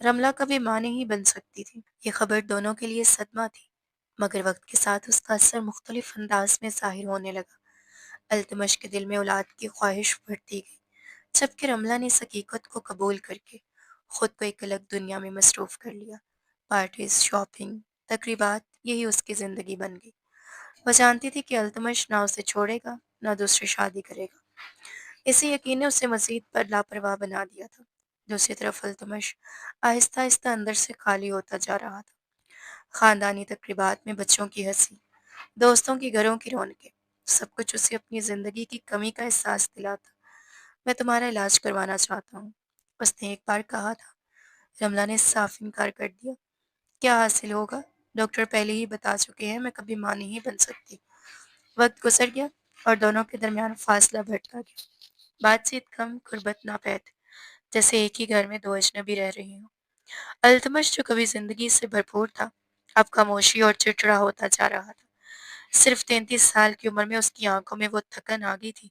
رملہ کبھی ماں نہیں بن سکتی تھی۔ یہ خبر دونوں کے لیے صدمہ تھی، مگر وقت کے ساتھ اس کا اثر مختلف انداز میں ظاہر ہونے لگا۔ التمش کے دل میں اولاد کی خواہش بڑھتی گئی، جبکہ رملہ نے اس حقیقت کو قبول کر کے خود کو ایک الگ دنیا میں مصروف کر لیا۔ پارٹیز، شاپنگ، تقریبات، یہی اس کی زندگی بن گئی۔ وہ جانتی تھی کہ التمش نہ اسے چھوڑے گا، نہ دوسری شادی کرے گا۔ اسی یقین نے اسے مزید پر لاپرواہ بنا دیا تھا۔ دوسری طرف التمش آہستہ آہستہ اندر سے خالی ہوتا جا رہا تھا۔ خاندانی تقریبات میں بچوں کی ہنسی، دوستوں کی گھروں کی رونقیں، سب کچھ اسے اپنی زندگی کی کمی کا احساس دلاتا۔ میں تمہارا علاج کروانا چاہتا ہوں، اس نے ایک بار کہا تھا۔ رملہ نے صاف انکار کر دیا۔ کیا حاصل ہوگا؟ ڈاکٹر پہلے ہی بتا چکے ہیں میں کبھی ماں نہیں بن سکتی۔ وقت گزر گیا اور دونوں کے درمیان فاصلہ بڑھتا گیا۔ بات چیت کم، غربت ناپید، جیسے ایک ہی گھر میں دو اجنبی رہ رہی ہوں۔ التمش جو کبھی زندگی سے بھرپور تھا، اب خاموشی اور چڑچڑا ہوتا جا رہا تھا۔ صرف 33 سال کی عمر میں اس کی آنکھوں میں وہ تھکن آ گئی تھی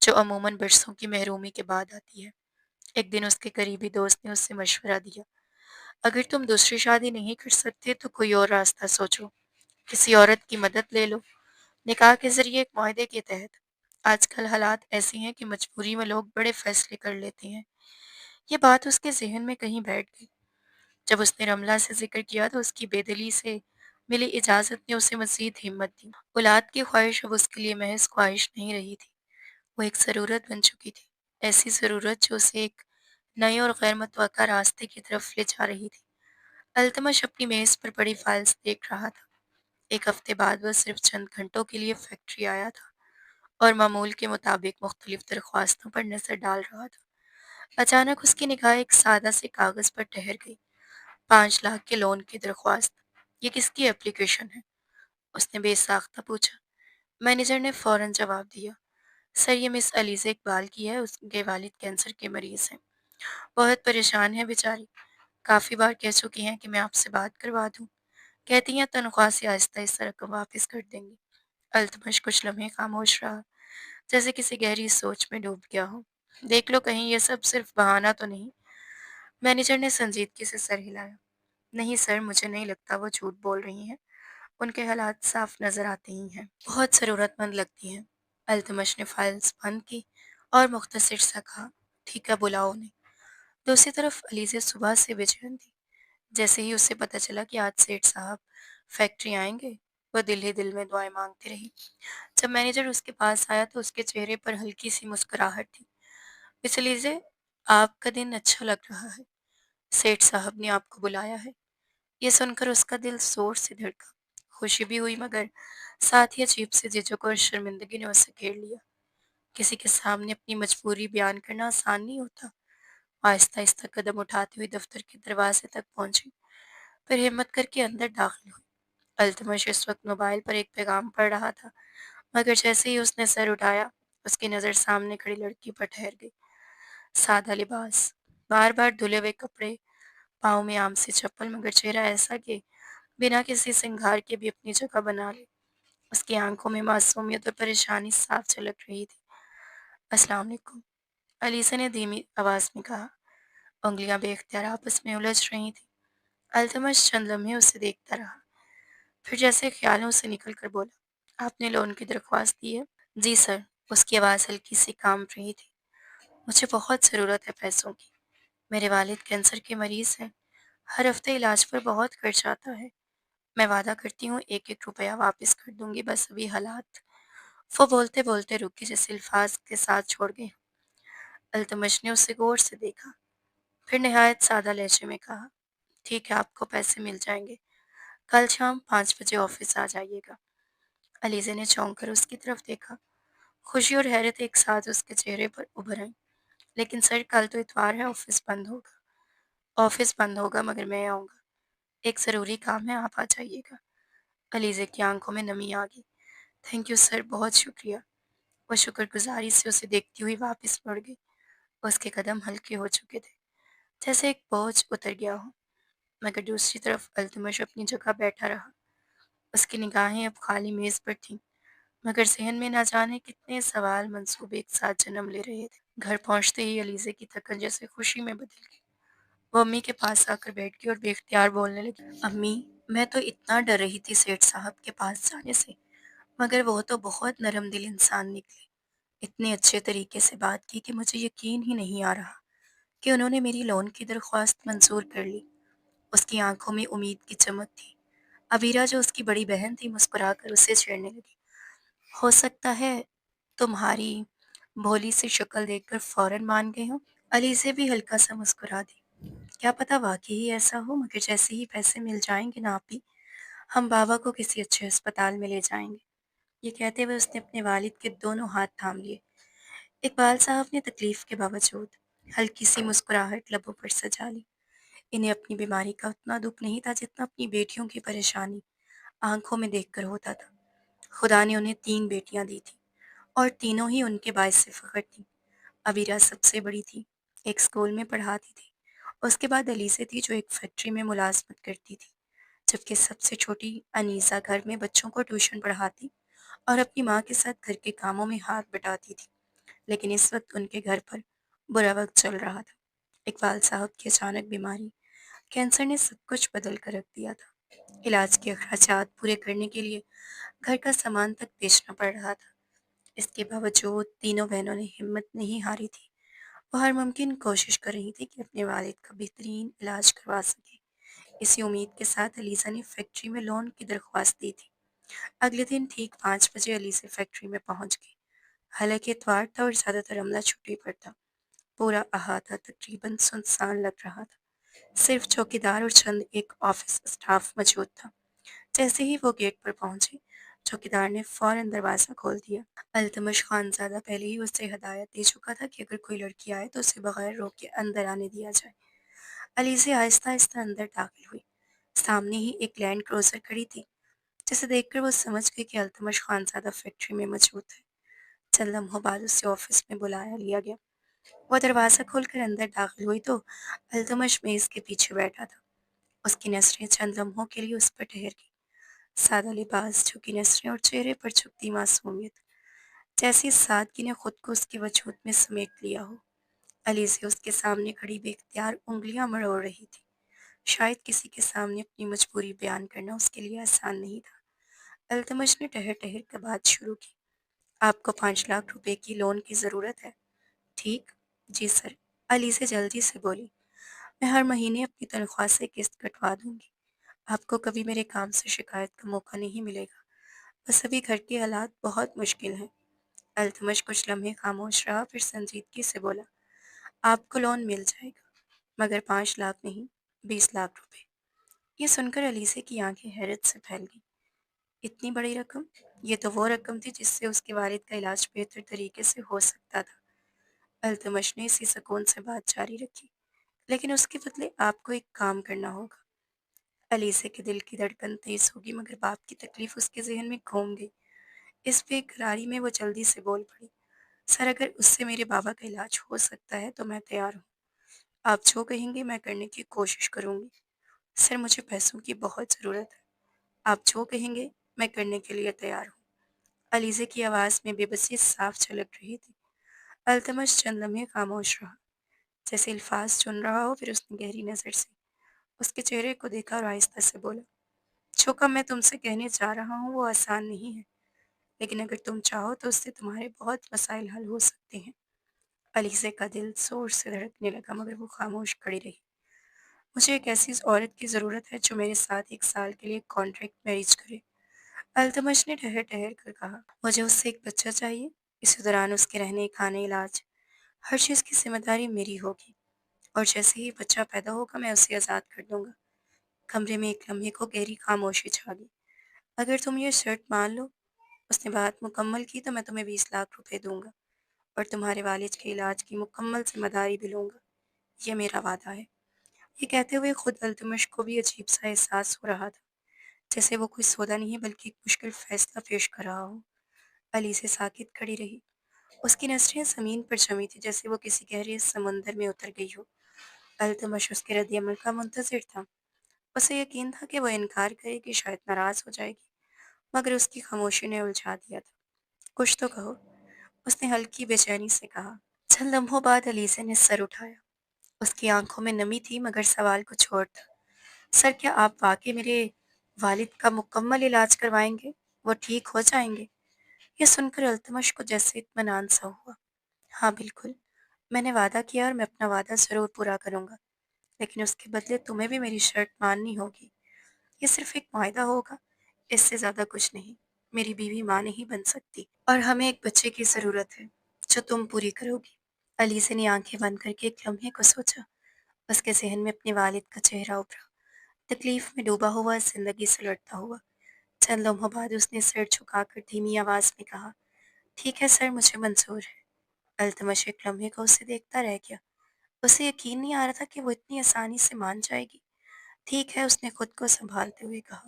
جو عموماً برسوں کی محرومی کے بعد آتی ہے۔ ایک دن اس کے قریبی دوست نے اس سے مشورہ دیا، اگر تم دوسری شادی نہیں کر سکتے تو کوئی اور راستہ سوچو، کسی عورت کی مدد لے لو، نکاح کے ذریعے ایک معاہدے کے تحت۔ آج کل حالات ایسی ہیں کہ مجبوری میں لوگ بڑے فیصلے کر لیتے ہیں۔ یہ بات اس کے ذہن میں کہیں بیٹھ گئی۔ جب اس نے رملہ سے ذکر کیا تو اس کی بے دلی سے ملی اجازت نے اسے مزید ہمت دی۔ اولاد کی خواہش اب اس کے لیے محض خواہش نہیں رہی تھی، وہ ایک ضرورت بن چکی تھی، ایسی ضرورت جو اسے ایک نئے اور غیر متوقع راستے کی طرف لے جا رہی تھی۔ التمش اپنی میز پر پڑی فائلز دیکھ رہا تھا۔ ایک ہفتے بعد وہ صرف چند گھنٹوں کے لیے فیکٹری آیا تھا اور معمول کے مطابق مختلف درخواستوں پر نظر ڈال رہا تھا۔ اچانک اس کی نگاہ ایک سادہ سے کاغذ پر ٹھہر گئی۔ 5 لاکھ کے لون کی درخواست۔ یہ کس کی اپلیکیشن ہے؟ اس نے بے ساختہ پوچھا۔ مینیجر نے فوراً جواب دیا، سر یہ مس علیزہ اقبال کی ہے، اس کے والد کینسر کے مریض ہیں، بہت پریشان ہے بیچاری، کافی بار کہہ چکی ہیں کہ میں آپ سے بات کروا دوں، کہتی ہیں تنخواہ سے آہستہ آہستہ رقم واپس کر دیں گی۔ التمش کچھ لمحے خاموش رہا، جیسے کسی گہری سوچ میں ڈوب گیا ہو۔ دیکھ لو کہیں یہ سب صرف بہانہ تو نہیں؟ مینیجر نے سنجیدگی سے سر ہلایا۔ نہیں سر، مجھے نہیں لگتا وہ جھوٹ بول رہی ہیں، ان کے حالات صاف نظر آتے ہی ہیں، بہت ضرورت مند لگتی ہیں۔ التمش نے فائلز بند کی اور مختصر سا کہا، ٹھیک ہے بلاؤ انہیں۔ دوسری طرف علیزہ صبح سے بے چین تھی۔ جیسے ہی اسے پتہ چلا کہ آج سیٹھ صاحب فیکٹری آئیں گے، وہ دل ہی دل میں دعائیں مانگتی رہی۔ جب مینیجر اس کے پاس آیا تو اس کے چہرے پر ہلکی سی مسکراہٹ تھی۔ مس علیزہ، آپ کا دن اچھا لگ رہا ہے، سیٹھ صاحب نے آپ کو بلایا ہے۔ یہ سن کر اس کا دل زور سے دھڑکا، خوشی بھی ہوئی مگر ساتھ ہی عجیب سے جھجک اور شرمندگی نے اسے گھیر لیا۔ کسی کے سامنے اپنی مجبوری بیان کرنا آسان نہیں ہوتا۔ آہستہ آہستہ قدم اٹھاتی ہوئی دفتر کے دروازے تک پہنچی، پھر ہمت کر کے اندر داخل ہوئی۔ التمش اس وقت موبائل پر ایک پیغام پڑھ رہا تھا، مگر جیسے ہی اس نے سر اٹھایا، اس کی نظر سامنے کھڑی لڑکی پر ٹھہر گئی۔ سادہ لباس، بار بار دھلے ہوئے کپڑے، پاؤں میں عام سی چپل، مگر چہرہ ایسا کہ بنا کسی سنگھار کے بھی اپنی جگہ بنا لے۔ اس کی آنکھوں میں معصومیت اور پریشانی صاف جھلک رہی تھی۔ السلام علیکم، علیسا نے دھیمی آواز میں کہا۔ انگلیاں بے اختیار آپس میں الجھ رہی تھیں۔ التمش چند لمحے اسے دیکھتا رہا، پھر جیسے خیالوں سے نکل کر بولا، آپ نے لون کی درخواست دی ہے؟ جی سر، اس کی آواز ہلکی سی کانپ رہی تھی۔ مجھے بہت ضرورت ہے پیسوں کی، میرے والد کینسر کے مریض ہیں، ہر ہفتے علاج پر بہت خرچ آتا ہے، میں وعدہ کرتی ہوں ایک ایک روپیہ واپس کر دوں گی، بس ابھی حالات۔ وہ بولتے بولتے رک گئی، جیسے الفاظ کے ساتھ چھوڑ گئی۔ التمش نے اسے غور سے دیکھا، پھر نہایت سادہ لہجے میں کہا، ٹھیک ہے آپ کو پیسے مل جائیں گے، کل شام 5 بجے آفس آ جائیے گا۔ علیزہ نے چونک کر اس کی طرف دیکھا، خوشی اور حیرت ایک ساتھ اس کے چہرے پر ابھر آئیں۔ لیکن سر کل تو اتوار ہے، آفس بند ہوگا مگر میں آؤں گا، ایک ضروری کام ہے، آپ آ جائیے گا۔ علیزہ کی آنکھوں میں نمی آ گئی۔ تھینک یو سر، بہت شکریہ۔ وہ شکر گزاری سے اسے دیکھتی ہوئی واپس مڑ گئی۔ اس کے قدم ہلکے ہو چکے تھے، جیسے ایک بوجھ اتر گیا ہو، مگر دوسری طرف التمش اپنی جگہ بیٹھا رہا۔ اس کی نگاہیں اب خالی میز پر تھیں، مگر ذہن میں نہ جانے کتنے سوال منصوبے ایک ساتھ جنم لے رہے تھے۔ گھر پہنچتے ہی علیزہ کی تھکن جیسے خوشی میں بدل گئی۔ وہ امی کے پاس آ کر بیٹھ گئی اور بے اختیار بولنے لگی، امی، میں تو اتنا ڈر رہی تھی سیٹھ صاحب کے پاس جانے سے، مگر وہ تو بہت نرم دل انسان نکلے۔ اتنے اچھے طریقے سے بات کی کہ مجھے یقین ہی نہیں آ رہا کہ انہوں نے میری لون کی درخواست منظور کر لی۔ اس کی آنکھوں میں امید کی چمک تھی۔ ابیرہ جو اس کی بڑی بہن تھی مسکرا کر اسے چھیڑنے لگی، ہو سکتا ہے تمہاری بھولی سی شکل دیکھ کر فوراً مان گئے ہوں۔ علی سے بھی ہلکا سا مسکرا دی، کیا پتہ واقعی ہی ایسا ہو، مگر جیسے ہی پیسے مل جائیں گے نا آپی، ہم بابا کو کسی اچھے ہسپتال میں لے جائیں گے۔ یہ کہتے ہوئے اس نے اپنے والد کے دونوں ہاتھ تھام لیے۔ اقبال صاحب نے تکلیف کے باوجود ہلکی سی مسکراہٹ لبوں پر سجا لی۔ انہیں اپنی بیماری کا اتنا دکھ نہیں تھا جتنا اپنی بیٹیوں کی پریشانی آنکھوں میں دیکھ کر ہوتا تھا۔ خدا نے انہیں 3 بیٹیاں دی تھیں اور تینوں ہی ان کے باعث سے فخر تھیں۔ ابیرہ سب سے بڑی تھی، ایک اسکول میں پڑھاتی تھی۔ اس کے بعد علیزہ تھی جو ایک فیکٹری میں ملازمت کرتی تھی، جبکہ سب سے چھوٹی انیسہ گھر میں بچوں کو ٹیوشن پڑھاتی اور اپنی ماں کے ساتھ گھر کے کاموں میں ہاتھ بٹاتی تھی۔ لیکن اس وقت ان کے گھر پر برا وقت چل رہا تھا۔ اقبال صاحب کی اچانک بیماری، کینسر نے سب کچھ بدل کر رکھ دیا تھا۔ علاج کے اخراجات پورے کرنے کے لیے گھر کا سامان تک بیچنا پڑ رہا تھا۔ اس کے باوجود تینوں بہنوں نے ہمت نہیں ہاری تھی۔ وہ ہر ممکن کوشش کر رہی تھی کہ اپنے والد کا بہترین علاج کروا سکے۔ اسی امید کے ساتھ علیزہ نے فیکٹری میں لون کی درخواست دی تھی۔ اگلے دن ٹھیک 5 بجے علیزہ فیکٹری میں پہنچ گئی۔ حالانکہ اتوار تھا اور زیادہ تر عملہ چھٹی پر تھا، پورا احاطہ تقریباً سنسان لگ رہا تھا۔ صرف چوکیدار اور چند ایک آفس اسٹاف موجود تھا۔ جیسے ہی وہ گیٹ پر پہنچے، چوکیدار نے فوراً دروازہ کھول دیا۔ التمش خانزادہ پہلے ہی اسے ہدایت دے چکا تھا کہ اگر کوئی لڑکی آئے تو اسے بغیر روکے اندر آنے دیا جائے۔ علیزہ آہستہ آہستہ اندر داخل ہوئی۔ سامنے ہی ایک لینڈ کروزر کھڑی تھی، جسے دیکھ کر وہ سمجھ گئی کہ التمش خانزادہ فیکٹری میں موجود ہے۔ چند لمحوں بعد اسے آفس میں بلایا لیا گیا۔ وہ دروازہ کھول کر اندر داخل ہوئی تو التمش میز کے پیچھے بیٹھا تھا۔ اس کی نظریں چند لمحوں کے لیے اس پر ٹھہر گئی۔ سادہ لباس، جھکی نظریں اور چہرے پر چھپتی معصومیت، جیسی سادگی نے خود کو اس کے وجود میں سمیٹ لیا ہو۔ علیزہ اس کے سامنے کھڑی بے اختیار انگلیاں مروڑ رہی تھی۔ شاید کسی کے سامنے اپنی مجبوری بیان کرنا اس کے لیے آسان نہیں تھا۔ التمش نے ٹہر ٹہر کر بات شروع کی، آپ کو 5 لاکھ روپے کی لون کی ضرورت ہے، ٹھیک؟ جی سر، علیزہ جلدی سے بولی، میں ہر مہینے اپنی تنخواہ سے قسط کٹوا دوں گی۔ آپ کو کبھی میرے کام سے شکایت کا موقع نہیں ملے گا، بس ابھی گھر کے حالات بہت مشکل ہیں۔ التمش کچھ لمحے خاموش رہا، پھر سنجیدگی سے بولا، آپ کو لون مل جائے گا، مگر 5 لاکھ نہیں، 20 لاکھ روپے۔ یہ سن کر علیزہ کی آنکھیں حیرت سے پھیل گئیں۔ اتنی بڑی رقم؟ یہ تو وہ رقم تھی جس سے اس کے والد کا علاج بہتر طریقے سے ہو سکتا تھا۔ التمش نے اسی سکون سے بات جاری رکھی، لیکن اس کے بدلے آپ کو ایک کام کرنا ہوگا۔ علیزہ کے دل کی دھڑکن تیز ہوگی، مگر باپ کی تکلیف اس کے ذہن میں گھوم گئی۔ اس بے قراری میں وہ جلدی سے بول پڑی، سر اگر اس سے میرے بابا کا علاج ہو سکتا ہے تو میں تیار ہوں۔ آپ جو کہیں گے میں کرنے کی کوشش کروں گی۔ سر مجھے پیسوں کی بہت ضرورت ہے، آپ جو کہیں گے میں کرنے کے لیے تیار ہوں۔ علیزہ کی آواز میں بے بسی صاف جھلک رہی تھی۔ التمش چند لمحے خاموش رہا، جیسے الفاظ چن رہا ہو، پھر اس نے گہری نظر سے اس کے چہرے کو دیکھا اور آہستہ سے بولا، جو کم میں تم سے کہنے جا رہا ہوں وہ آسان نہیں ہے، لیکن اگر تم چاہو تو اس سے تمہارے بہت مسائل حل ہو سکتے ہیں۔ علیزہ کا دل زور سے دھڑکنے لگا، مگر وہ خاموش کھڑی رہی۔ مجھے ایک ایسی عورت کی ضرورت ہے جو میرے ساتھ 1 سال کے لیے کانٹریکٹ میرج کرے، التمش نے ٹہر ٹہر کر کہا۔ مجھے اس سے ایک بچہ چاہیے، اسی دوران اس کے رہنے کھانے علاج ہر چیز کی ذمہ داری میری ہوگی، اور جیسے ہی بچہ پیدا ہوگا میں اسے آزاد کر دوں گا۔ کمرے میں ایک لمحے کو گہری خاموشی چھا گئی۔ اگر تم یہ شرط مان لو، اس نے بات مکمل کی، تو میں تمہیں 20 لاکھ روپے دوں گا اور تمہارے والد کے علاج کی مکمل ذمہ داری بھی لوں گا، یہ میرا وعدہ ہے۔ یہ کہتے ہوئے خود التمش کو بھی عجیب سا احساس ہو رہا تھا، جیسے وہ کوئی سودا نہیں بلکہ ایک مشکل فیصلہ پیش کر رہا ہو۔ علی سے ساکت کھڑی رہی، اس کی نظریں زمین پر جمی تھی جیسے وہ کسی گہرے سمندر میں اتر گئی ہو۔ التمش اس کے رد عمل کا منتظر تھا۔ اسے یقین تھا کہ وہ انکار کرے گی، شاید ناراض ہو جائے گی، مگر اس کی خاموشی نے الجھا دیا تھا۔ کچھ تو کہو، اس نے ہلکی بے چینی سے کہا۔ چند لمحوں بعد علیزہ نے سر اٹھایا، اس کی آنکھوں میں نمی تھی مگر سوال کچھ اور تھا۔ سر کیا آپ واقعی میرے والد کا مکمل علاج کروائیں گے؟ وہ ٹھیک ہو جائیں گے؟ یہ سن کر التمش کو جیسے اطمینان سا ہوا۔ ہاں بالکل، میں نے وعدہ کیا اور میں اپنا وعدہ ضرور پورا کروں گا، لیکن اس کے بدلے تمہیں بھی میری شرط ماننی ہوگی۔ یہ صرف ایک معاہدہ ہوگا، اس سے زیادہ کچھ نہیں۔ میری بیوی ماں نہیں بن سکتی اور ہمیں ایک بچے کی ضرورت ہے جو تم پوری کرو گی۔ علیزہ نے آنکھیں بند کر کے ایک لمحے کو سوچا۔ اس کے ذہن میں اپنے والد کا چہرہ ابھرا، تکلیف میں ڈوبا ہوا، زندگی سے لڑتا ہوا۔ چند لمحوں بعد اس نے سر جھکا کر دھیمی آواز میں کہا، ٹھیک ہے سر، مجھے منظور ہے۔ التمش ایک لمحے کو اسے دیکھتا رہ گیا۔ اسے یقین نہیں آ رہا تھا کہ وہ اتنی آسانی سے مان جائے گی۔ ٹھیک ہے، اس نے خود کو سنبھالتے ہوئے کہا،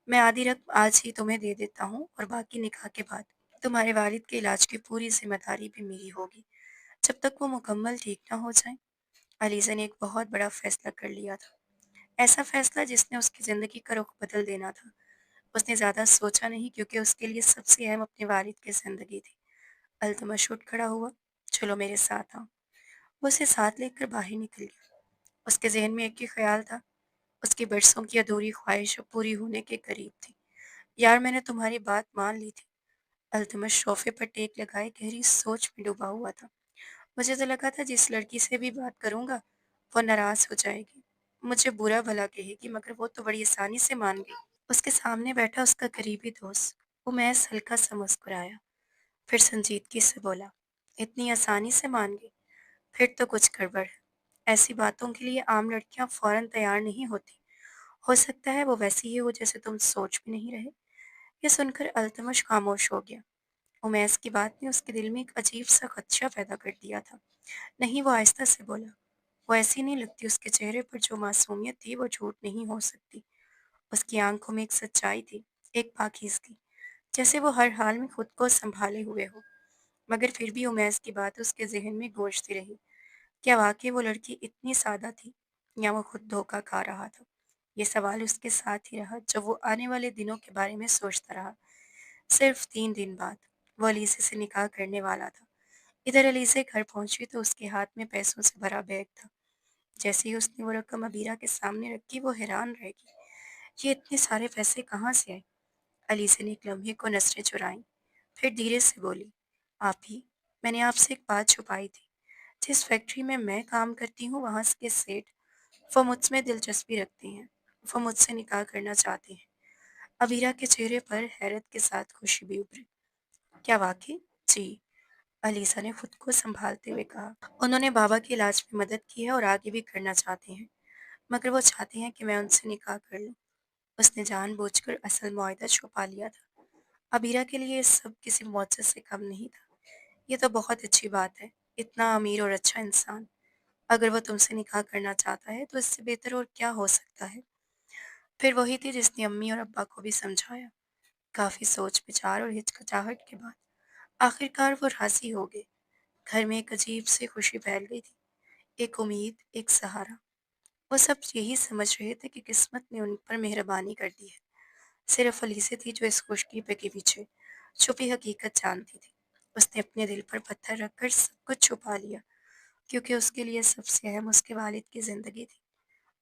میں آدھی رقم آج ہی تمہیں دے دیتا ہوں اور باقی نکاح کے بعد۔ تمہارے والد کے علاج کی پوری ذمہ داری بھی میری ہوگی جب تک وہ مکمل ٹھیک نہ ہو جائیں۔ علیزہ نے ایک بہت بڑا فیصلہ کر لیا تھا، ایسا فیصلہ جس نے اس کی زندگی کا رخ بدل دینا تھا۔ اس نے زیادہ سوچا نہیں کیونکہ اس کے لیے سب سے اہم اپنے والد کی زندگی تھی۔ التمش اٹھ کھڑا ہوا، چلو میرے ساتھ آؤ۔ وہ اسے ساتھ لے کر باہر نکل گیا۔ اس کے ذہن میں ایک ہی خیال تھا، اس کی برسوں کی ادھوری خواہش اب پوری ہونے کے قریب تھی۔ یار میں نے تمہاری بات مان لی تھی۔ التمش صوفے پر ٹیک لگائے گہری سوچ میں ڈوبا ہوا تھا۔ مجھے تو لگا تھا جس لڑکی سے بھی بات کروں گا وہ ناراض ہو جائے گی، مجھے برا بھلا کہے گی، مگر وہ تو بڑی آسانی سے مان گئی۔ اس کے سامنے بیٹھا اس کا قریبی دوست وہ محض ہلکا سا مسکرایا، پھر سنجیدگی سے بولا، اتنی آسانی سے مان گئی؟ پھر تو کچھ گڑبڑ ہے۔ ایسی باتوں کے لیے عام لڑکیاں فوراً تیار نہیں ہوتی۔ ہو سکتا ہے وہ ویسی ہی ہو جیسے تم سوچ بھی نہیں رہے۔ یہ سن کر التمش خاموش ہو گیا۔ امیس کی بات نے اس کے دل میں ایک عجیب سا خدشہ پیدا کر دیا تھا۔ نہیں، وہ آہستہ سے بولا، وہ ایسی نہیں لگتی، اس کے چہرے پر جو معصومیت تھی وہ جھوٹ نہیں ہو سکتی۔ اس کی آنکھوں میں ایک سچائی تھی، ایک پاکیزگی، جیسے وہ ہر حال میں خود کو سنبھالے ہوئے ہو۔ مگر پھر بھی امیس کی بات اس کے ذہن میں گونجتی رہی۔ کیا واقعی وہ لڑکی اتنی سادہ تھی یا وہ خود دھوکہ کھا رہا تھا؟ یہ سوال اس کے ساتھ ہی رہا جب وہ آنے والے دنوں کے بارے میں سوچتا رہا۔ صرف 3 دن بعد وہ علیزے سے نکاح کرنے والا تھا۔ ادھر علیزے گھر پہنچی تو اس کے ہاتھ میں پیسوں سے بھرا بیگ تھا۔ جیسے ہی اس نے وہ رقم ابیرہ کے سامنے رکھی وہ حیران رہ گئی، یہ اتنے سارے پیسے کہاں سے آئے؟ علیزے نے ایک لمحے کو نظریں چرائیں، پھر دھیرے سے بولی، آپ ہی، میں نے آپ سے ایک بات چھپائی تھی۔ جس فیکٹری میں کام کرتی ہوں وہاں کے سیٹ وہ مجھ میں دلچسپی رکھتے ہیں، وہ مجھ سے نکاح کرنا چاہتے ہیں۔ ابیرہ کے چہرے پر حیرت کے ساتھ خوشی بھی ابھری۔ کیا واقعی؟ جی، علیزہ نے خود کو سنبھالتے ہوئے کہا، انہوں نے بابا کے علاج میں مدد کی ہے اور آگے بھی کرنا چاہتے ہیں، مگر وہ چاہتے ہیں کہ میں ان سے نکاح کر لوں۔ اس نے جان بوجھ کر اصل معاہدہ چھپا لیا تھا۔ ابیرہ کے لیے یہ سب کسی معجزے سے کم نہیں تھا۔ یہ تو بہت اچھی بات ہے، اتنا امیر اور اچھا انسان، اگر وہ تم سے نکاح کرنا چاہتا ہے تو اس سے بہتر اور کیا ہو سکتا ہے؟ پھر وہی تھی جس نے امی اور ابا کو بھی سمجھایا۔ کافی سوچ بچار اور ہچکچاہٹ کے بعد آخر کار وہ راضی ہو گئے۔ گھر میں ایک عجیب سی خوشی پھیل گئی تھی، ایک امید، ایک سہارا۔ وہ سب یہی سمجھ رہے تھے کہ قسمت نے ان پر مہربانی کر دی ہے۔ صرف علیزہ تھی جو اس خشکی کے پیچھے چھپی حقیقت جانتی تھی۔ اس نے اپنے دل پر پتھر رکھ کر سب کچھ چھپا لیا کیونکہ اس کے لیے سب سے اہم اس کے والد کی زندگی تھی۔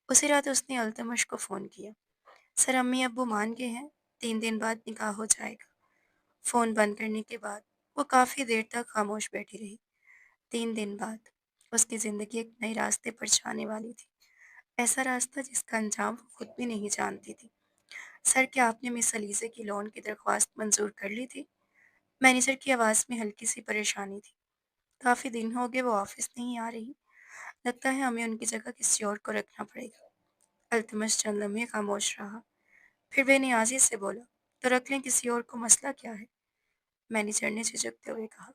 اسی رات اس نے التمش کو فون کیا، سر امی ابو مان گئے ہیں، 3 دن بعد نکاح ہو جائے گا۔ فون بند کرنے کے بعد وہ کافی دیر تک خاموش بیٹھی رہی۔ 3 دن بعد اس کی زندگی ایک نئے راستے پر جانے والی تھی، ایسا راستہ جس کا انجام وہ خود بھی نہیں جانتی تھی۔ سر کیا آپ نے مس علیزہ کی لون کی درخواست منظور کر لی تھی؟ مینیجر کی آواز میں ہلکی سی پریشانی تھی۔ کافی دن ہو گئے وہ آفس نہیں آ رہی، لگتا ہے ہمیں ان کی جگہ کسی اور کو رکھنا پڑے گا۔ التمش چند لمحے خاموش رہا، پھر بے نیازی سے بولا، تو رکھ لیں، کسی اور کو، مسئلہ کیا ہے؟ مینیجر نے جھجکتے ہوئے کہا،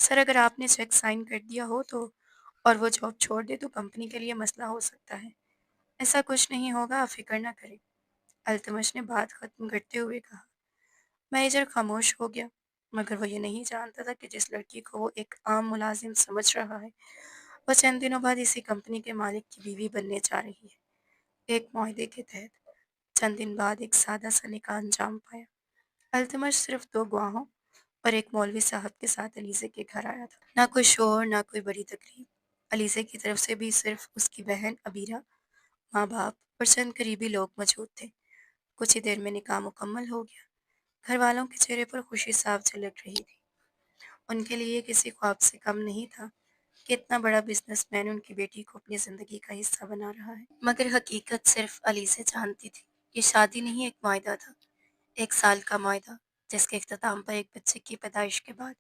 سر اگر آپ نے چیک سائن کر دیا ہو تو اور وہ جاب چھوڑ دے تو کمپنی کے لیے مسئلہ ہو سکتا ہے۔ ایسا کچھ نہیں ہوگا، آپ فکر نہ کریں، التمش نے بات ختم کرتے ہوئے کہا۔ مینیجر خاموش ہو گیا، مگر وہ یہ نہیں جانتا تھا کہ جس لڑکی کو وہ ایک عام ملازم سمجھ رہا ہے وہ چند دنوں بعد اسی کمپنی کے مالک کی بیوی بننے جا رہی ہے، ایک معاہدے کے تحت۔ چند دن بعد ایک سادہ سا نکاح انجام پایا۔ التمش صرف 2 گواہوں اور ایک مولوی صاحب کے ساتھ علیزہ کے گھر آیا تھا۔ نہ کوئی شور، نہ کوئی بڑی تقریب، علیزے کی طرف سے بھی صرف اس کی بہن عبیرہ، ماں باپ اور چند قریبی لوگ موجود تھے۔ کچھ ہی دیر میں نکاح مکمل ہو گیا۔ گھر والوں کے چہرے پر خوشی صاف جھلک رہی تھی۔ ان کے لیے کسی خواب سے کم نہیں تھا کہ اتنا بڑا بزنس مین ان کی بیٹی کو اپنی زندگی کا حصہ بنا رہا ہے، مگر حقیقت صرف علی سے جانتی تھی۔ یہ شادی نہیں، ایک معاہدہ تھا، 1 سال کا معاہدہ، جس کے اختتام پر ایک بچے کی پیدائش کے بعد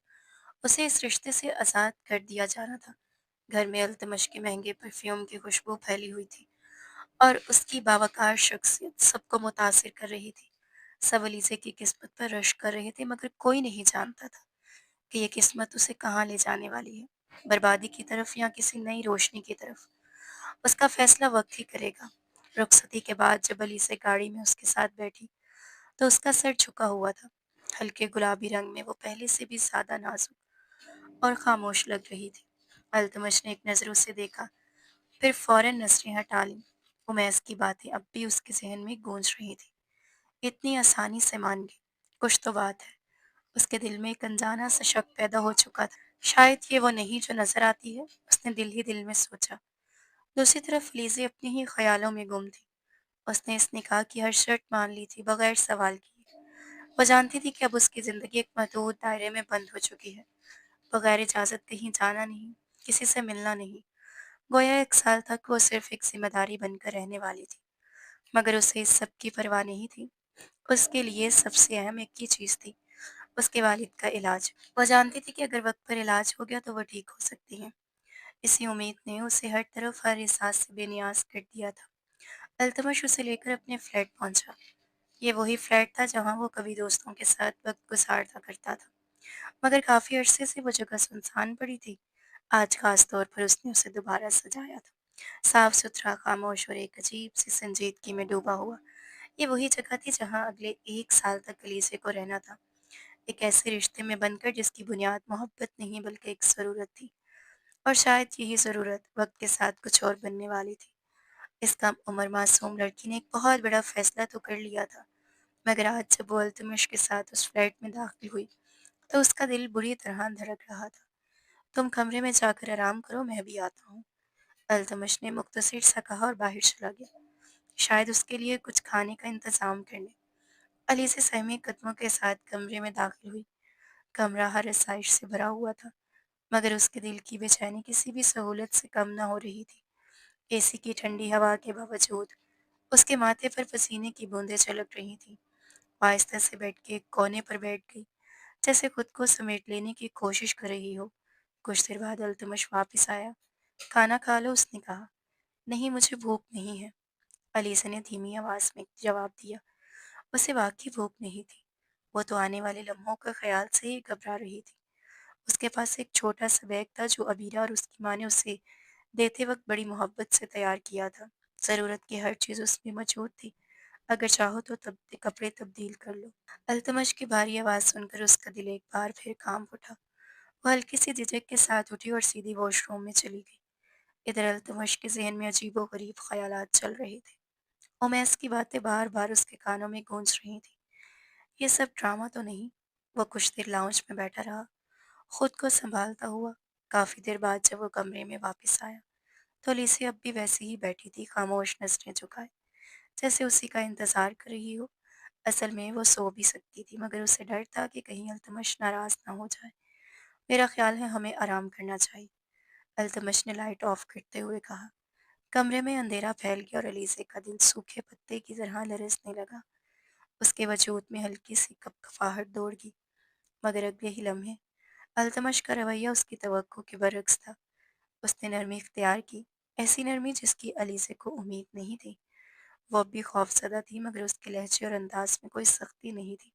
اسے اس رشتے سے آزاد کر دیا جانا تھا۔ گھر میں التمش کے مہنگے پرفیوم کی خوشبو پھیلی ہوئی تھی اور اس کی باوقار شخصیت سب کو متاثر کر رہی تھی۔ سب علیزے کی قسمت پر رشک کر رہے تھے، مگر کوئی نہیں جانتا تھا کہ یہ قسمت اسے کہاں لے جانے والی ہے، بربادی کی طرف یا کسی نئی روشنی کی طرف۔ اس کا فیصلہ وقت ہی کرے گا۔ رخصتی کے بعد جب علیزے گاڑی میں اس کے ساتھ بیٹھی تو اس کا سر جھکا ہوا تھا۔ ہلکے گلابی رنگ میں وہ پہلے سے بھی زیادہ نازک اور خاموش لگ رہی تھی۔ التمش نے ایک نظر اسے دیکھا، پھر فوراً نظریں ہٹا لیں۔ امیس کی باتیں اب بھی اس کے ذہن میں گونج رہی تھی۔ اتنی آسانی سے مان گئی، کچھ تو بات ہے۔ اس کے دل میں ایک انجانا سا شک پیدا ہو چکا تھا، شاید یہ وہ نہیں جو نظر آتی ہے، اس نے دل ہی دل میں سوچا۔ دوسری طرف لیزی اپنے ہی خیالوں میں گم تھی۔ اس نے اس نکاح کی ہر شرط مان لی تھی بغیر سوال کیے۔ وہ جانتی تھی کہ اب اس کی زندگی ایک محدود دائرے میں بند ہو چکی ہے، بغیر اجازت کہیں جانا نہیں، کسی سے ملنا نہیں۔ گویا 1 سال تک وہ صرف ایک ذمہ داری بن کر رہنے والی تھی، مگر اسے اس سب کی پرواہ نہیں تھی۔ اس کے لیے سب سے اہم ایک ہی چیز تھی، اس کے والد کا علاج۔ وہ جانتی تھی کہ اگر وقت پر علاج ہو گیا تو وہ ٹھیک ہو سکتی ہیں۔ اسی امید نے اسے ہر طرف ہر احساس سے بے نیاز کر دیا تھا۔ التمش اسے لے کر اپنے فلیٹ پہنچا۔ یہ وہی فلیٹ تھا جہاں وہ کبھی دوستوں کے ساتھ وقت گزارتا کرتا تھا، مگر کافی عرصے سے وہ جگہ سنسان پڑی تھی۔ آج خاص طور پر اس نے اسے دوبارہ سجایا تھا، صاف ستھرا، خاموش اور ایک عجیب سی سنجیدگی میں ڈوبا ہوا۔ یہ وہی جگہ تھی جہاں اگلے 1 سال تک کلیسے کو رہنا تھا، ایک ایسے رشتے میں بن کر جس کی بنیاد محبت نہیں بلکہ ایک ضرورت تھی، اور شاید یہی ضرورت وقت کے ساتھ کچھ اور بننے والی تھی۔ اس کم عمر معصوم لڑکی نے ایک بہت بڑا فیصلہ تو کر لیا تھا، مگر آج جب وہ التمش کے ساتھ اس فلیٹ میں داخل ہوئی تو اس کا دل بری طرح دھڑک رہا تھا۔ تم کمرے میں جا کر آرام کرو، میں بھی آتا ہوں، التمش نے مختصر سا کہا اور باہر چلا گیا، شاید اس کے لیے کچھ کھانے کا انتظام کرنے۔ علی سے سہمی قدموں کے ساتھ کمرے میں داخل ہوئی۔ کمرہ ہر آسائش سے بھرا ہوا تھا، مگر اس کے دل کی بے چینی کسی بھی سہولت سے کم نہ ہو رہی تھی۔ اے سی کی ٹھنڈی ہوا کے باوجود اس کے ماتھے پر پسینے کی بوندیں چھلک رہی تھیں۔ وہ آہستہ سے بیٹھ کے ایک کونے پر بیٹھ گئی، جیسے خود کو سمیٹ لینے کی کوشش کر رہی ہو۔ کچھ دیر بعد التمش واپس آیا۔ کھانا کھا لو، اس نے کہا۔ نہیں، مجھے بھوک نہیں ہے، علیزہ نے دھیمی آواز میں جواب دیا۔ اسے واقعی بھوک نہیں تھی، وہ تو آنے والے لمحوں کا خیال سے ہی گھبرا رہی تھی۔ اس کے پاس ایک چھوٹا سا بیگ تھا جو عبیرہ اور اس کی ماں نے اسے دیتے وقت بڑی محبت سے تیار کیا تھا۔ ضرورت کی ہر چیز اس میں موجود تھی، اگر چاہو تو کپڑے تبدیل کر لو۔ التمش کی بھاری آواز سن کر اس کا دل ایک بار پھر کانپ اٹھا۔ وہ ہلکی سی جھجک کے ساتھ اٹھی اور سیدھی واش روم میں چلی گئی۔ ادھر التمش کے ذہن میں عجیب و غریب خیالات چل رہے تھے۔ امیس کی باتیں بار بار اس کے کانوں میں گونج رہی تھیں۔ یہ سب ڈرامہ تو نہیں؟ وہ کچھ دیر لاؤنج میں بیٹھا رہا، خود کو سنبھالتا ہوا۔ کافی دیر بعد جب وہ کمرے میں واپس آیا تو لیسی اب بھی ویسے ہی بیٹھی تھی، خاموش، نظریں جھکائے، جیسے اسی کا انتظار کر رہی ہو۔ اصل میں وہ سو بھی سکتی تھی، مگر اسے ڈر تھا کہ کہیں التمش ناراض نہ ہو جائے۔ میرا خیال ہے ہمیں آرام کرنا چاہیے، التمش نے لائٹ آف کرتے ہوئے کہا۔ کمرے میں اندھیرا پھیل گیا اور علیزے کا دل سوکھے پتے کی طرح لرزنے لگا۔ اس کے وجود میں ہلکی سی کپ کپاہٹ دوڑ گئی، مگر اگلے ہی لمحے التمش کا رویہ اس کی توقع کے برعکس تھا۔ اس نے نرمی اختیار کی، ایسی نرمی جس کی علیزے کو امید نہیں تھی۔ وہ اب بھی خوف زدہ تھی، مگر اس کے لہجے اور انداز میں کوئی سختی نہیں تھی۔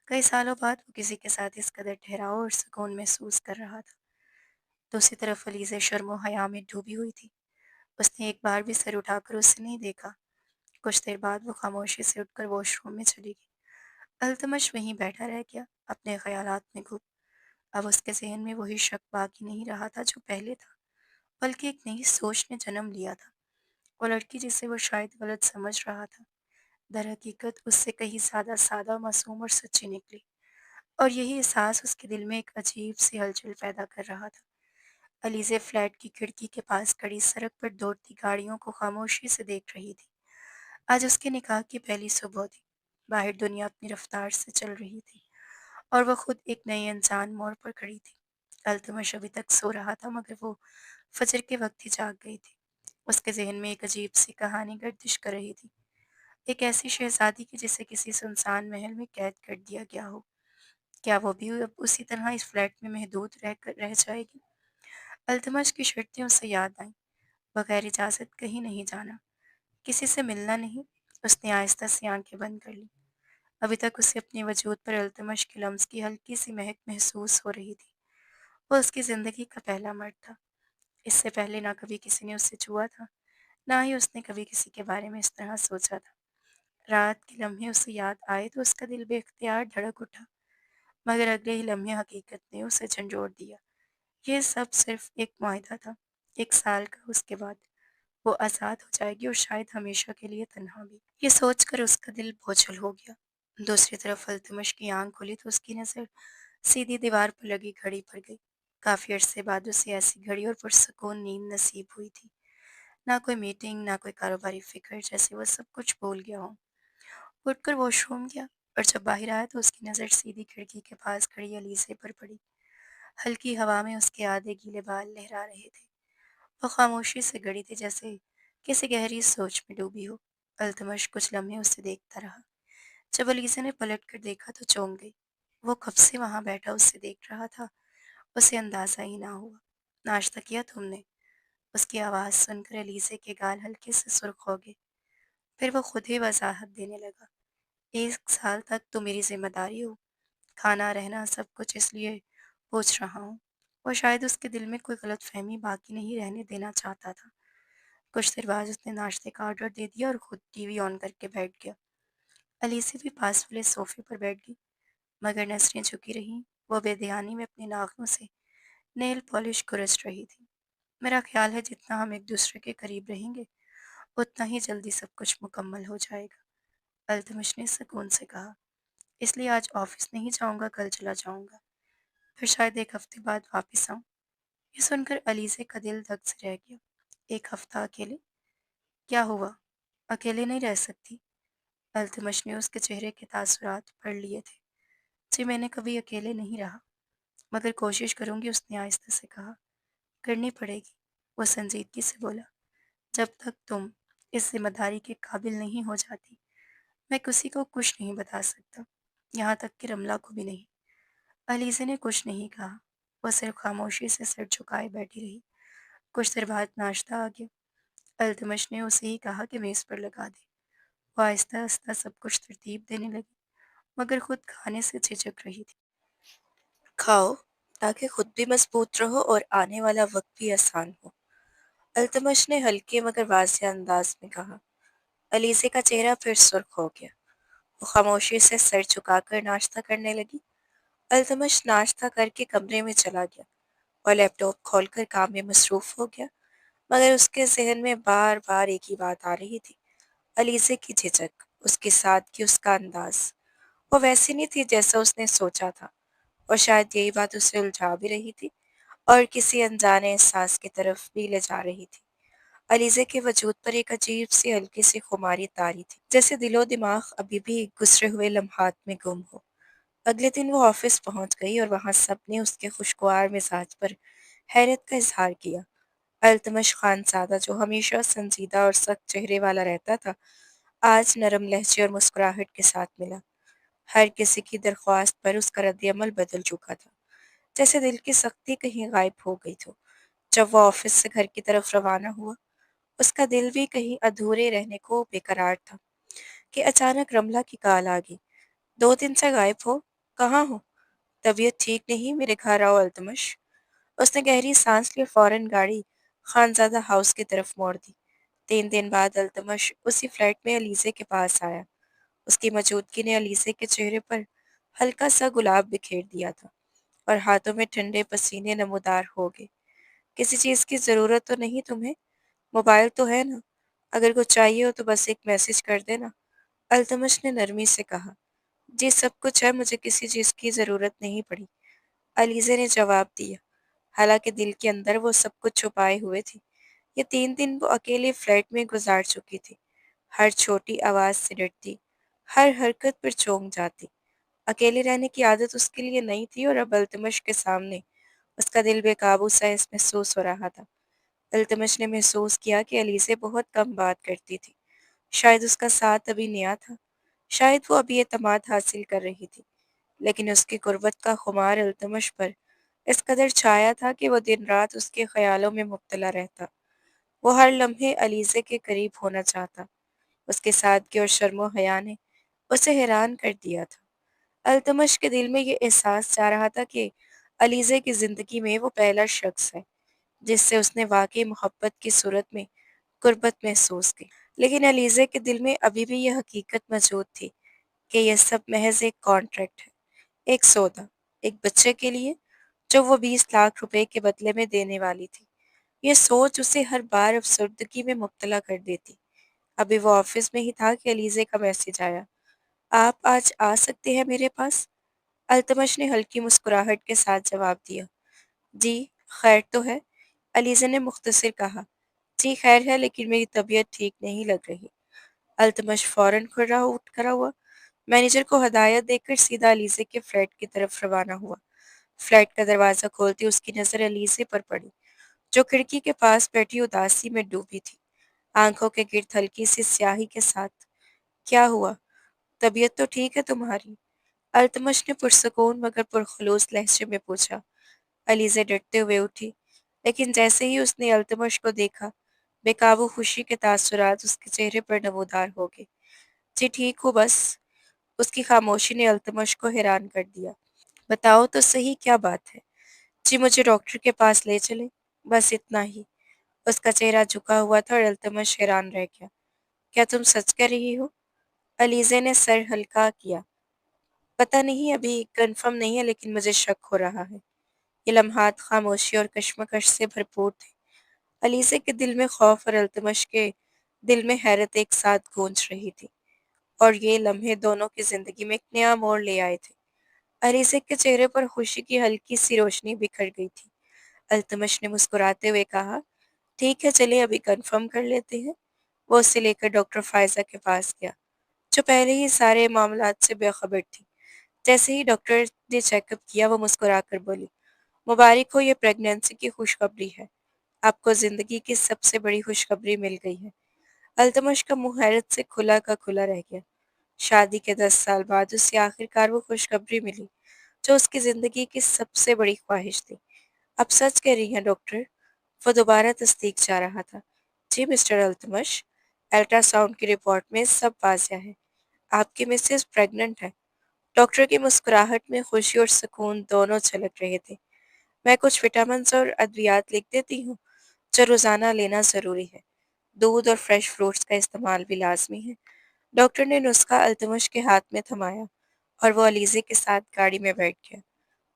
کئی سالوں بعد وہ کسی کے ساتھ اس قدر ٹھہراؤ اور سکون محسوس کر رہا تھا۔ دوسری طرف علیزہ شرم و حیا میں ڈوبی ہوئی تھی۔ اس نے ایک بار بھی سر اٹھا کر اسے نہیں دیکھا۔ کچھ دیر بعد وہ خاموشی سے اٹھ کر واش روم میں چلی گئی۔ التمش وہیں بیٹھا رہ گیا، اپنے خیالات میں گم۔ اب اس کے ذہن میں وہی شک باقی نہیں رہا تھا جو پہلے تھا، بلکہ ایک نئی سوچ نے جنم لیا تھا۔ وہ لڑکی جسے وہ شاید غلط سمجھ رہا تھا، در حقیقت اس سے کہیں زیادہ سادہ، معصوم اور سچی نکلی، اور یہی احساس اس کے دل میں ایک عجیب سی ہلچل پیدا کر رہا تھا۔ علیزے فلیٹ کی کھڑکی کے پاس کھڑی سڑک پر دوڑتی گاڑیوں کو خاموشی سے دیکھ رہی تھی۔ آج اس کے نکاح کی پہلی صبح تھی۔ باہر دنیا اپنی رفتار سے چل رہی تھی اور وہ خود ایک نئی انسان موڑ پر کھڑی تھی۔ التمش ابھی تک سو رہا تھا مگر وہ فجر کے وقت ہی جاگ گئی تھی۔ اس کے ذہن میں ایک عجیب سی کہانی گردش کر رہی تھی، ایک ایسی شہزادی کی جسے کسی سنسان محل میں قید کر دیا گیا ہو۔ کیا وہ بھی اب اسی طرح اس فلیٹ میں محدود رہ جائے گی؟ التمش کی شرطیں اسے یاد آئیں۔ بغیر اجازت کہیں نہیں جانا، کسی سے ملنا نہیں۔ اس نے آہستہ سے آنکھیں بند کر لی۔ ابھی تک اسے اپنے وجود پر التمش کے لمس کی ہلکی سی مہک محسوس ہو رہی تھی۔ وہ اس کی زندگی کا پہلا مرد تھا۔ اس سے پہلے نہ کبھی کسی نے اسے چھوا تھا، نہ ہی اس نے کبھی کسی کے بارے میں اس طرح سوچا تھا۔ رات کے لمحے اسے یاد آئے تو اس کا دل بے اختیار دھڑک اٹھا، مگر اگلے ہی لمحے حقیقت نے اسے جھنجھوڑ دیا۔ یہ سب صرف ایک معاہدہ تھا، 1 سال کا، اس کے بعد وہ آزاد ہو جائے گی اور شاید ہمیشہ کے لیے تنہا بھی۔ یہ سوچ کر اس کا دل بوجھل ہو گیا۔ دوسری طرف التمش کی آنکھ کھلی تو اس کی نظر سیدھی دیوار پر لگی گھڑی پر گئی۔ کافی عرصے بعد اسے ایسی گھڑی اور پرسکون نیند نصیب ہوئی تھی۔ نہ کوئی میٹنگ، نہ کوئی کاروباری فکر، جیسے وہ سب کچھ بھول گیا ہو۔ اٹھ کر واش روم گیا اور جب باہر آیا تو اس کی نظر سیدھی کھڑکی کے پاس کھڑی علیزے پر پڑی۔ ہلکی ہوا میں اس کے آدھے گیلے بال لہرا رہے تھے۔ وہ خاموشی سے گڑی تھی، جیسے کسی گہری سوچ میں ڈوبی ہو۔ التمش کچھ لمحے اسے دیکھتا رہا۔ جب علیزہ نے پلٹ کر دیکھا تو چونک گئی۔ وہ کب سے وہاں بیٹھا اسے دیکھ رہا تھا، اسے اندازہ ہی نہ ہوا۔ ناشتہ کیا تم نے؟ اس کی آواز سن کر علیزے کے گال ہلکے سے سرخ ہو گئے۔ پھر وہ خود ہی وضاحت دینے لگا۔ 1 سال تک تو میری ذمہ داری ہو، کھانا رہنا سب کچھ، اس لیے پوچھ رہا ہوں۔ وہ شاید اس کے دل میں کوئی غلط فہمی باقی نہیں رہنے دینا چاہتا تھا۔ کچھ دیر بعد اس نے ناشتے کا آرڈر دے دیا اور خود ٹی وی آن کر کے بیٹھ گیا۔ علیزہ بھی پاس والے صوفے پر بیٹھ گئی، مگر نظریں جھکی رہیں۔ وہ بے دھیانی میں اپنے ناخنوں سے نیل پالش کرچ رہی تھی۔ میرا خیال ہے جتنا ہم ایک دوسرے کے قریب رہیں گے اتنا ہی جلدی سب کچھ مکمل ہو جائے گا، التمش نے سکون سے کہا۔ اس لیے آج آفس نہیں جاؤں گا، کل چلا جاؤں گا، پھر شاید 1 ہفتے بعد واپس آؤں۔ یہ سن کر علیزہ کا دل دھک سے رہ گیا۔ 1 ہفتہ اکیلے؟ کیا ہوا؟ اکیلے نہیں رہ سکتی؟ التمش نے اس کے چہرے کے تاثرات پڑھ لیے تھے۔ جی میں نے کبھی اکیلے نہیں رہا، مگر کوشش کروں گی، اس نے آہستہ سے کہا۔ کرنی پڑے گی، وہ سنجیدگی سے بولا۔ جب تک تم اس ذمہ داری کے قابل نہیں ہو جاتی، میں کسی کو کچھ نہیں بتا سکتا، یہاں تک کہ رملہ کو بھی نہیں۔ علیزہ نے کچھ نہیں کہا، وہ صرف خاموشی سے سر جھکائے بیٹھی رہی۔ کچھ دیر بعد ناشتہ آ گیا۔ التمش نے اسے ہی کہا کہ میز پر لگا دے۔ وہ آہستہ آہستہ سب کچھ ترتیب دینے لگی، مگر خود کھانے سے جھجک رہی تھی۔ کھاؤ تاکہ خود بھی مضبوط رہو اور آنے والا وقت بھی آسان ہو، التمش نے ہلکے مگر واضح انداز میں کہا۔ علیزہ کا چہرہ پھر سرخ ہو گیا۔ وہ خاموشی سے سر جھکا کر ناشتہ کرنے لگی۔ التمش ناشتہ کر کے کمرے میں چلا گیا اور لیپ ٹاپ کھول کر کام میں مصروف ہو گیا، مگر اس کے ذہن میں بار بار ایک ہی بات آ رہی تھی، علیزہ کی جھجک، اس کے ساتھ اس کا انداز۔ وہ ویسی نہیں تھی جیسا اس نے سوچا تھا، اور شاید یہی بات اسے الجھا بھی رہی تھی اور کسی انجانے احساس کی طرف بھی لے جا رہی تھی۔ علیزہ کے وجود پر ایک عجیب سی ہلکی سی خماری طاری تھی، جیسے دل و دماغ ابھی بھی گزرے ہوئے لمحات میں گم ہو۔ اگلے دن وہ آفس پہنچ گئی اور وہاں سب نے اس کے خوشگوار مزاج پر حیرت کا اظہار کیا۔ التمش خان زادہ، جو ہمیشہ سنجیدہ اور سخت چہرے والا رہتا تھا، آج نرم لہجے اور مسکراہٹ کے ساتھ ملا۔ ہر کسی کی درخواست پر اس کا رد عمل بدل چکا تھا، جیسے دل کی سختی کہیں غائب ہو گئی تھی۔ جب وہ آفس سے گھر کی طرف روانہ ہوا، اس کا دل بھی کہیں ادھورے رہنے کو بے قرار تھا کہ اچانک رملہ کی کال آ گئی۔ 2 دن سے غائب ہو، کہاں ہو؟ طبیعت ٹھیک نہیں، میرے گھر آؤ التمش۔ اس نے گہری سانس لی، فوراً گاڑی خانزادہ ہاؤس کی طرف موڑ دی۔ 3 دن بعد التمش اسی فلیٹ میں علیزہ کے پاس آیا۔ اس کی موجودگی نے علیزہ کے چہرے پر ہلکا سا گلاب بکھیر دیا تھا اور ہاتھوں میں ٹھنڈے پسینے نمودار ہو گئے۔ کسی چیز کی ضرورت تو نہیں تمہیں؟ موبائل تو ہے نا، اگر کچھ چاہیے ہو تو بس ایک میسج کر دینا، التمش نے نرمی سے کہا۔ جی سب کچھ ہے، مجھے کسی چیز کی ضرورت نہیں پڑی، علیزہ نے جواب دیا۔ حالانکہ دل کے اندر وہ سب کچھ چھپائے ہوئے تھی۔ یہ 3 دن وہ اکیلے فلیٹ میں گزار چکی تھی، ہر چھوٹی آواز سے ڈرتی، ہر حرکت پر چونک جاتی۔ اکیلے رہنے کی عادت اس کے لیے نہیں تھی اور اب التمش کے سامنے اس کا دل بے قابو سا محسوس ہو رہا تھا۔ التمش نے محسوس کیا کہ علیزے بہت کم بات کرتی تھی۔ شاید اس کا ساتھ ابھی نیا تھا، شاید وہ ابھی اعتماد حاصل کر رہی تھی، لیکن اس کی قربت کا خمار التمش پر اس قدر چھایا تھا کہ وہ دن رات اس کے خیالوں میں مبتلا رہتا۔ وہ ہر لمحے علیزے کے قریب ہونا چاہتا۔ اس کے سادگی اور شرم و حیا نے اسے حیران کر دیا تھا۔ التمش کے دل میں یہ احساس جا رہا تھا کہ علیزے کی زندگی میں وہ پہلا شخص ہے جس سے اس نے واقعی محبت کی صورت میں قربت محسوس کی۔ لیکن علیزے کے دل میں ابھی بھی یہ حقیقت موجود تھی کہ یہ سب محض ایک کانٹریکٹ ہے، ایک سودا، ایک بچے کے لیے جو وہ 20 لاکھ روپے کے بدلے میں دینے والی تھی۔ یہ سوچ اسے ہر بار افسردگی میں مبتلا کر دیتی۔ ابھی وہ آفس میں ہی تھا کہ علیزے کا میسج آیا، آپ آج آ سکتے ہیں میرے پاس؟ التمش نے ہلکی مسکراہٹ کے ساتھ جواب دیا، جی، خیر تو ہے؟ علیزہ نے مختصر کہا، جی خیر ہے لیکن میری طبیعت ٹھیک نہیں لگ رہی۔ التمش فوراً کھڑا ہوا، مینیجر کو ہدایت دے کر سیدھا علیزے کے فلیٹ کی طرف روانہ ہوا۔ فلیٹ کا دروازہ کھولتی اس کی نظر علیزے پر پڑی، جو کھڑکی کے پاس بیٹھی اداسی میں ڈوبی تھی، آنکھوں کے گرد ہلکی سی سیاہی کے ساتھ۔ کیا ہوا؟ طبیعت تو ٹھیک ہے تمہاری؟ التمش نے پرسکون مگر پرخلوص لہجے میں پوچھا۔ علیزہ ڈرتے ہوئے اٹھی، لیکن جیسے ہی اس نے التمش کو دیکھا، بے قابو خوشی کے تاثرات اس کے چہرے پر نمودار ہو گئے۔ جی ٹھیک ہوں بس۔ اس کی خاموشی نے التمش کو حیران کر دیا۔ بتاؤ تو صحیح کیا بات ہے؟ جی مجھے ڈاکٹر کے پاس لے چلیں، بس اتنا ہی۔ اس کا چہرہ جھکا ہوا تھا اور التمش حیران رہ گیا۔ کیا تم سچ کہہ رہی ہو؟ علیزہ نے سر ہلکا کیا۔ پتہ نہیں، ابھی کنفرم نہیں ہے لیکن مجھے شک ہو رہا ہے۔ یہ لمحات خاموشی اور کشمکش سے بھرپور تھے۔ علیزہ کے دل میں خوف اور التمش کے دل میں حیرت ایک ساتھ گونج رہی تھی، اور یہ لمحے دونوں کی زندگی میں ایک نیا موڑ لے آئے تھے۔ علیزہ کے چہرے پر خوشی کی ہلکی سی روشنی بکھر گئی تھی۔ التمش نے مسکراتے ہوئے کہا، ٹھیک ہے چلے ابھی کنفرم کر لیتے ہیں۔ وہ اسے لے کر ڈاکٹر فائزہ کے پاس گیا، جو پہلے ہی سارے معاملات سے بے خبر تھی۔ جیسے ہی ڈاکٹر نے چیک اپ کیا وہ مسکرا کر بولی، مبارک ہو، یہ پریگنینسی کی خوشخبری ہے، آپ کو زندگی کی سب سے بڑی خوشخبری مل گئی ہے۔ التمش کا منہ حیرت سے کھلا کا کھلا رہ گیا۔ شادی کے 10 سال بعد اسے آخر کار وہ خوشخبری ملی جو اس کی زندگی کی سب سے بڑی خواہش تھی۔ اب سچ کہہ رہی ہیں ڈاکٹر؟ وہ دوبارہ تصدیق چاہ رہا تھا۔ جی مسٹر التمش، الٹرا ساؤنڈ کی رپورٹ میں سب واضح ہے، آپ کی مسز پریگننٹ ہے۔ ڈاکٹر کی مسکراہٹ میں خوشی اور سکون دونوں چھلک رہے تھے۔ میں کچھ وٹامنز اور ادویات لکھ دیتی ہوں جو روزانہ لینا ضروری ہے۔ دودھ اور فریش فروٹس کا استعمال بھی لازمی ہے۔ ڈاکٹر نے نسخہ التمش کے ہاتھ میں تھمایا اور وہ علیزے کے ساتھ گاڑی میں بیٹھ گیا۔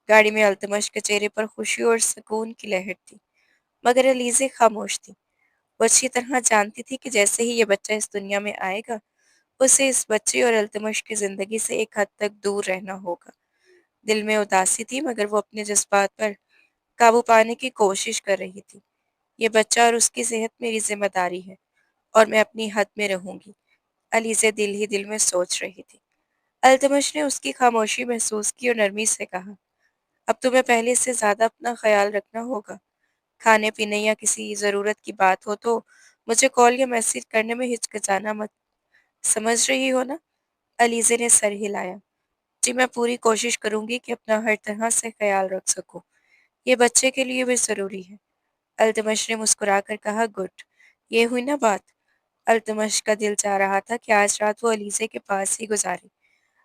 گاڑی میں التمش کے چہرے پر خوشی اور سکون کی لہر تھی، مگر علیزے خاموش تھی۔ وہ اچھی طرح جانتی تھی کہ جیسے ہی یہ بچہ اس دنیا میں آئے گا، اسے اس بچے اور التمش کی زندگی سے ایک حد تک دور رہنا ہوگا۔ دل میں اداسی تھی مگر وہ اپنے جذبات پر قابو پانے کی کوشش کر رہی تھی۔ یہ بچہ اور اس کی صحت میری ذمہ داری ہے اور میں اپنی حد میں رہوں گی، علیزہ دل ہی دل میں سوچ رہی تھی۔ التمش نے اس کی خاموشی محسوس کی اور نرمی سے کہا، اب تمہیں پہلے سے زیادہ اپنا خیال رکھنا ہوگا۔ کھانے پینے یا کسی ضرورت کی بات ہو تو مجھے کال یا میسج کرنے میں ہچکچانا مت، سمجھ رہی ہو نا؟ علیزہ نے سر ہلایا، جی میں پوری کوشش کروں گی کہ اپنا ہر طرح سے خیال رکھ سکوں، یہ بچے کے لیے بھی ضروری ہے۔ التمش نے مسکرا کر کہا، گڈ، یہ ہوئی نا بات۔ التمش کا دل چاہ رہا تھا کہ آج رات وہ علیزہ کے پاس ہی گزارے،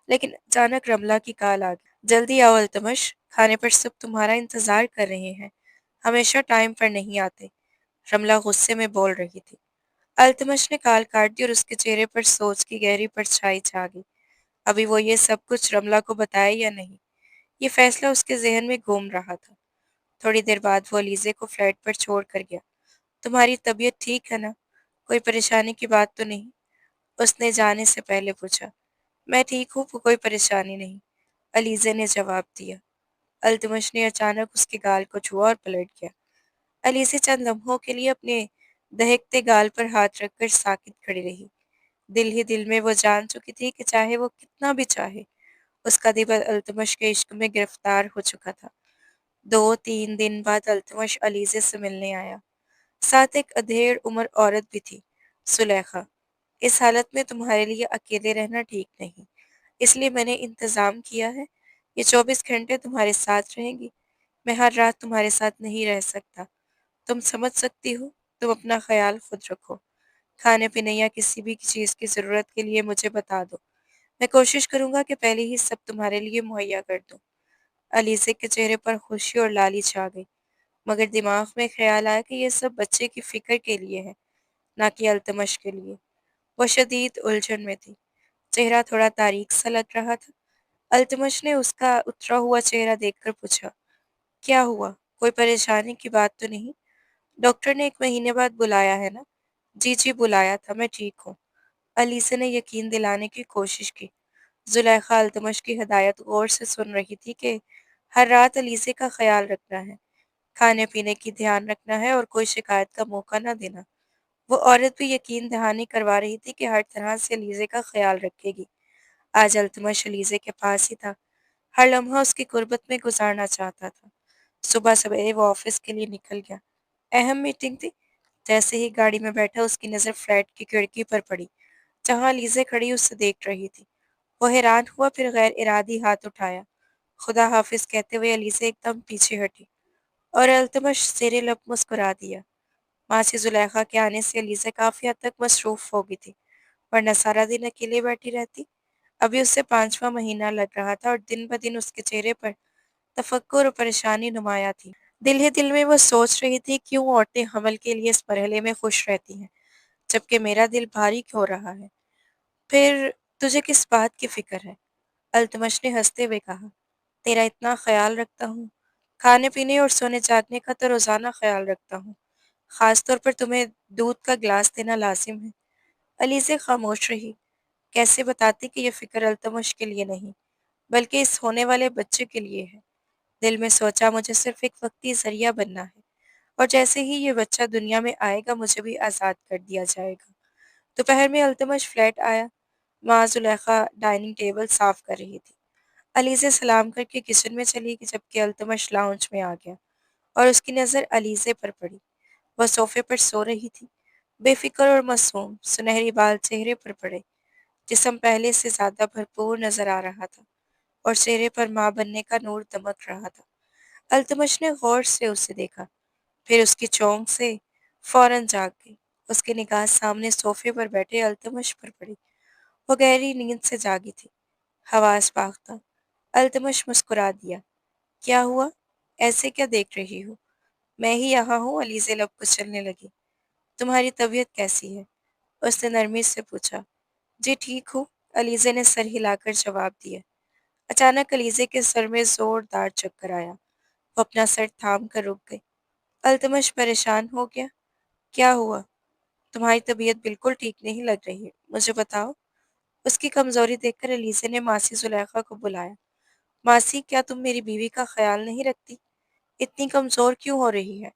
لیکن اچانک رملہ کی کال آ گئی، جلدی آؤ التمش، کھانے پر سب تمہارا انتظار کر رہے ہیں، ہمیشہ ٹائم پر نہیں آتے، رملہ غصے میں بول رہی تھی۔ التمش نے کال کاٹ دی اور اس کے چہرے پر سوچ کی گہری پرچھائی چھا گئی۔ ابھی وہ یہ سب کچھ رملہ کو بتائے یا نہیں، یہ فیصلہ اس کے ذہن میں گھوم رہا تھا۔ تھوڑی دیر بعد وہ علیزہ کو فلیٹ پر چھوڑ کر گیا۔ تمہاری طبیعت ٹھیک ہے نا؟ کوئی پریشانی کی بات تو نہیں؟ اس نے جانے سے پہلے پوچھا۔ میں ٹھیک ہوں، کوئی پریشانی نہیں، علیزہ نے جواب دیا۔ التمش نے اچانک اس کے گال کو چھوا اور پلٹ گیا۔ الیزا چند لمحوں کے لیے اپنے دہکتے گال پر ہاتھ رکھ کر ساکت کھڑی رہی۔ دل ہی دل میں وہ جان چکی تھی کہ چاہے وہ کتنا بھی چاہے، اس کا دل التمش کے عشق میں گرفتار ہو چکا تھا۔ 2 3 دن بعد التمش علیزے سے ملنے آیا۔ ساتھ ایک ادھیڑ عمر عورت بھی تھی، زلیخا۔ اس حالت میں تمہارے لیے اکیلے رہنا ٹھیک نہیں، اس لیے میں نے انتظام کیا ہے، یہ 24 گھنٹے تمہارے ساتھ رہیں گی۔ میں ہر رات تمہارے ساتھ نہیں رہ سکتا، تم سمجھ سکتی ہو، تم اپنا خیال خود رکھو۔ کھانے پینے یا کسی بھی چیز کی ضرورت کے لیے مجھے بتا دو، میں کوشش کروں گا کہ پہلے ہی سب تمہارے لیے مہیا کر دوں۔ علیزے کے چہرے پر خوشی اور لالچ چھا گئی، مگر دماغ میں خیال آیا کہ یہ سب بچے کی فکر کے لیے ہے، نہ کہ التمش کے لیے۔ وہ شدید الجھن میں تھی، چہرہ تھوڑا تاریک سا لگ رہا تھا۔ التمش نے اس کا اترا ہوا چہرہ دیکھ کر پوچھا، کیا ہوا؟ کوئی پریشانی کی بات تو نہیں؟ ڈاکٹر نے 1 مہینے بعد بلایا ہے نا؟ جی جی بلایا تھا، میں ٹھیک ہوں۔ علیسا نے یقین دلانے کی کوشش کی۔ زلیخا التمش کی ہدایت غور سے سن رہی تھی کہ ہر رات علیزے کا خیال رکھنا ہے، کھانے پینے کی دھیان رکھنا ہے اور کوئی شکایت کا موقع نہ دینا۔ وہ عورت بھی یقین دہانی کروا رہی تھی کہ ہر طرح سے علیزے کا خیال رکھے گی۔ آج التمش علیزے کے پاس ہی تھا، ہر لمحہ اس کی قربت میں گزارنا چاہتا تھا۔ صبح سویرے وہ آفس کے لیے نکل گیا۔ اہم میٹنگ تھی۔ جیسے ہی گاڑی میں بیٹھا اس کی نظر فلیٹ کی کھڑکی پر پڑی، جہاں علیزے کھڑی اسے دیکھ رہی تھی۔ وہ حیران ہوا، پھر غیر ارادی ہاتھ اٹھایا۔ خدا حافظ کہتے ہوئے علیزے ایک دم پیچھے ہٹی اور التمش زیر لب مسکرا دیا۔ ماسی زلیخا کے آنے سے علیزہ کافی حد تک مصروف ہو گئی تھی، ورنہ سارا دن اکیلے بیٹھی رہتی۔ ابھی اسے 5واں مہینہ لگ رہا تھا اور دن بدن اس کے چہرے پر تفکر اور پریشانی نمایاں تھی۔ دل ہی دل میں وہ سوچ رہی تھی، کیوں عورتیں حمل کے لیے اس مرحلے میں خوش رہتی ہیں، جبکہ میرا دل بھاری کیوں رہا ہے۔ پھر تجھے کس بات کی فکر ہے؟ التمش نے ہنستے ہوئے کہا، تیرا اتنا خیال رکھتا ہوں، کھانے پینے اور سونے جاگنے کا تو روزانہ خیال رکھتا ہوں، خاص طور پر تمہیں دودھ کا گلاس دینا لازم ہے۔ علیزہ خاموش رہی۔ کیسے بتاتی کہ یہ فکر التمش کے لیے نہیں، بلکہ اس ہونے والے بچے کے لیے ہے۔ دل میں سوچا، مجھے صرف ایک وقتی ذریعہ بننا ہے، اور جیسے ہی یہ بچہ دنیا میں آئے گا مجھے بھی آزاد کر دیا جائے گا۔ دوپہر میں التمش فلیٹ آیا۔ ماں زلیخا ڈائننگ ٹیبل صاف کر رہی تھی۔ علیزہ سلام کر کے کچن میں چلی گئی، جبکہ التمش لاؤنج میں آ گیا اور اس کی نظر علیزہ پر پڑی۔ وہ صوفے پر سو رہی تھی، بے فکر اور معصوم، سنہری بال چہرے پر پڑے، جسم پہلے سے زیادہ بھرپور نظر آ رہا تھا اور چہرے پر ماں بننے کا نور دمک رہا تھا۔ التمش نے غور سے اسے دیکھا، پھر اس کی چونک سے فوراً جاگ گئی۔ اس کی نگاہ سامنے صوفے پر بیٹھے التمش پر پڑی۔ وہ گہری نیند سے جاگی تھی، حواس باختہ۔ التمش مسکرا دیا، کیا ہوا؟ ایسے کیا دیکھ رہی ہو؟ میں ہی یہاں ہوں، علیزہ لب کچلنے لگی۔ تمہاری طبیعت کیسی ہے؟ اس نے نرمی سے پوچھا۔ جی ٹھیک ہوں، علیزہ نے سر ہلا کر جواب دیا۔ اچانک علیزہ کے سر میں زوردار چکر آیا۔ وہ اپنا سر تھام کر رک گئی۔ التمش پریشان ہو گیا، کیا ہوا؟ تمہاری طبیعت بالکل ٹھیک نہیں لگ رہی ہے، مجھے بتاؤ۔ اس کی کمزوری دیکھ کر علیزہ نے ماسی زلیخا کو بلایا۔ ماسی، کیا تم میری بیوی کا خیال نہیں رکھتی؟ اتنی کمزور کیوں ہو رہی ہے؟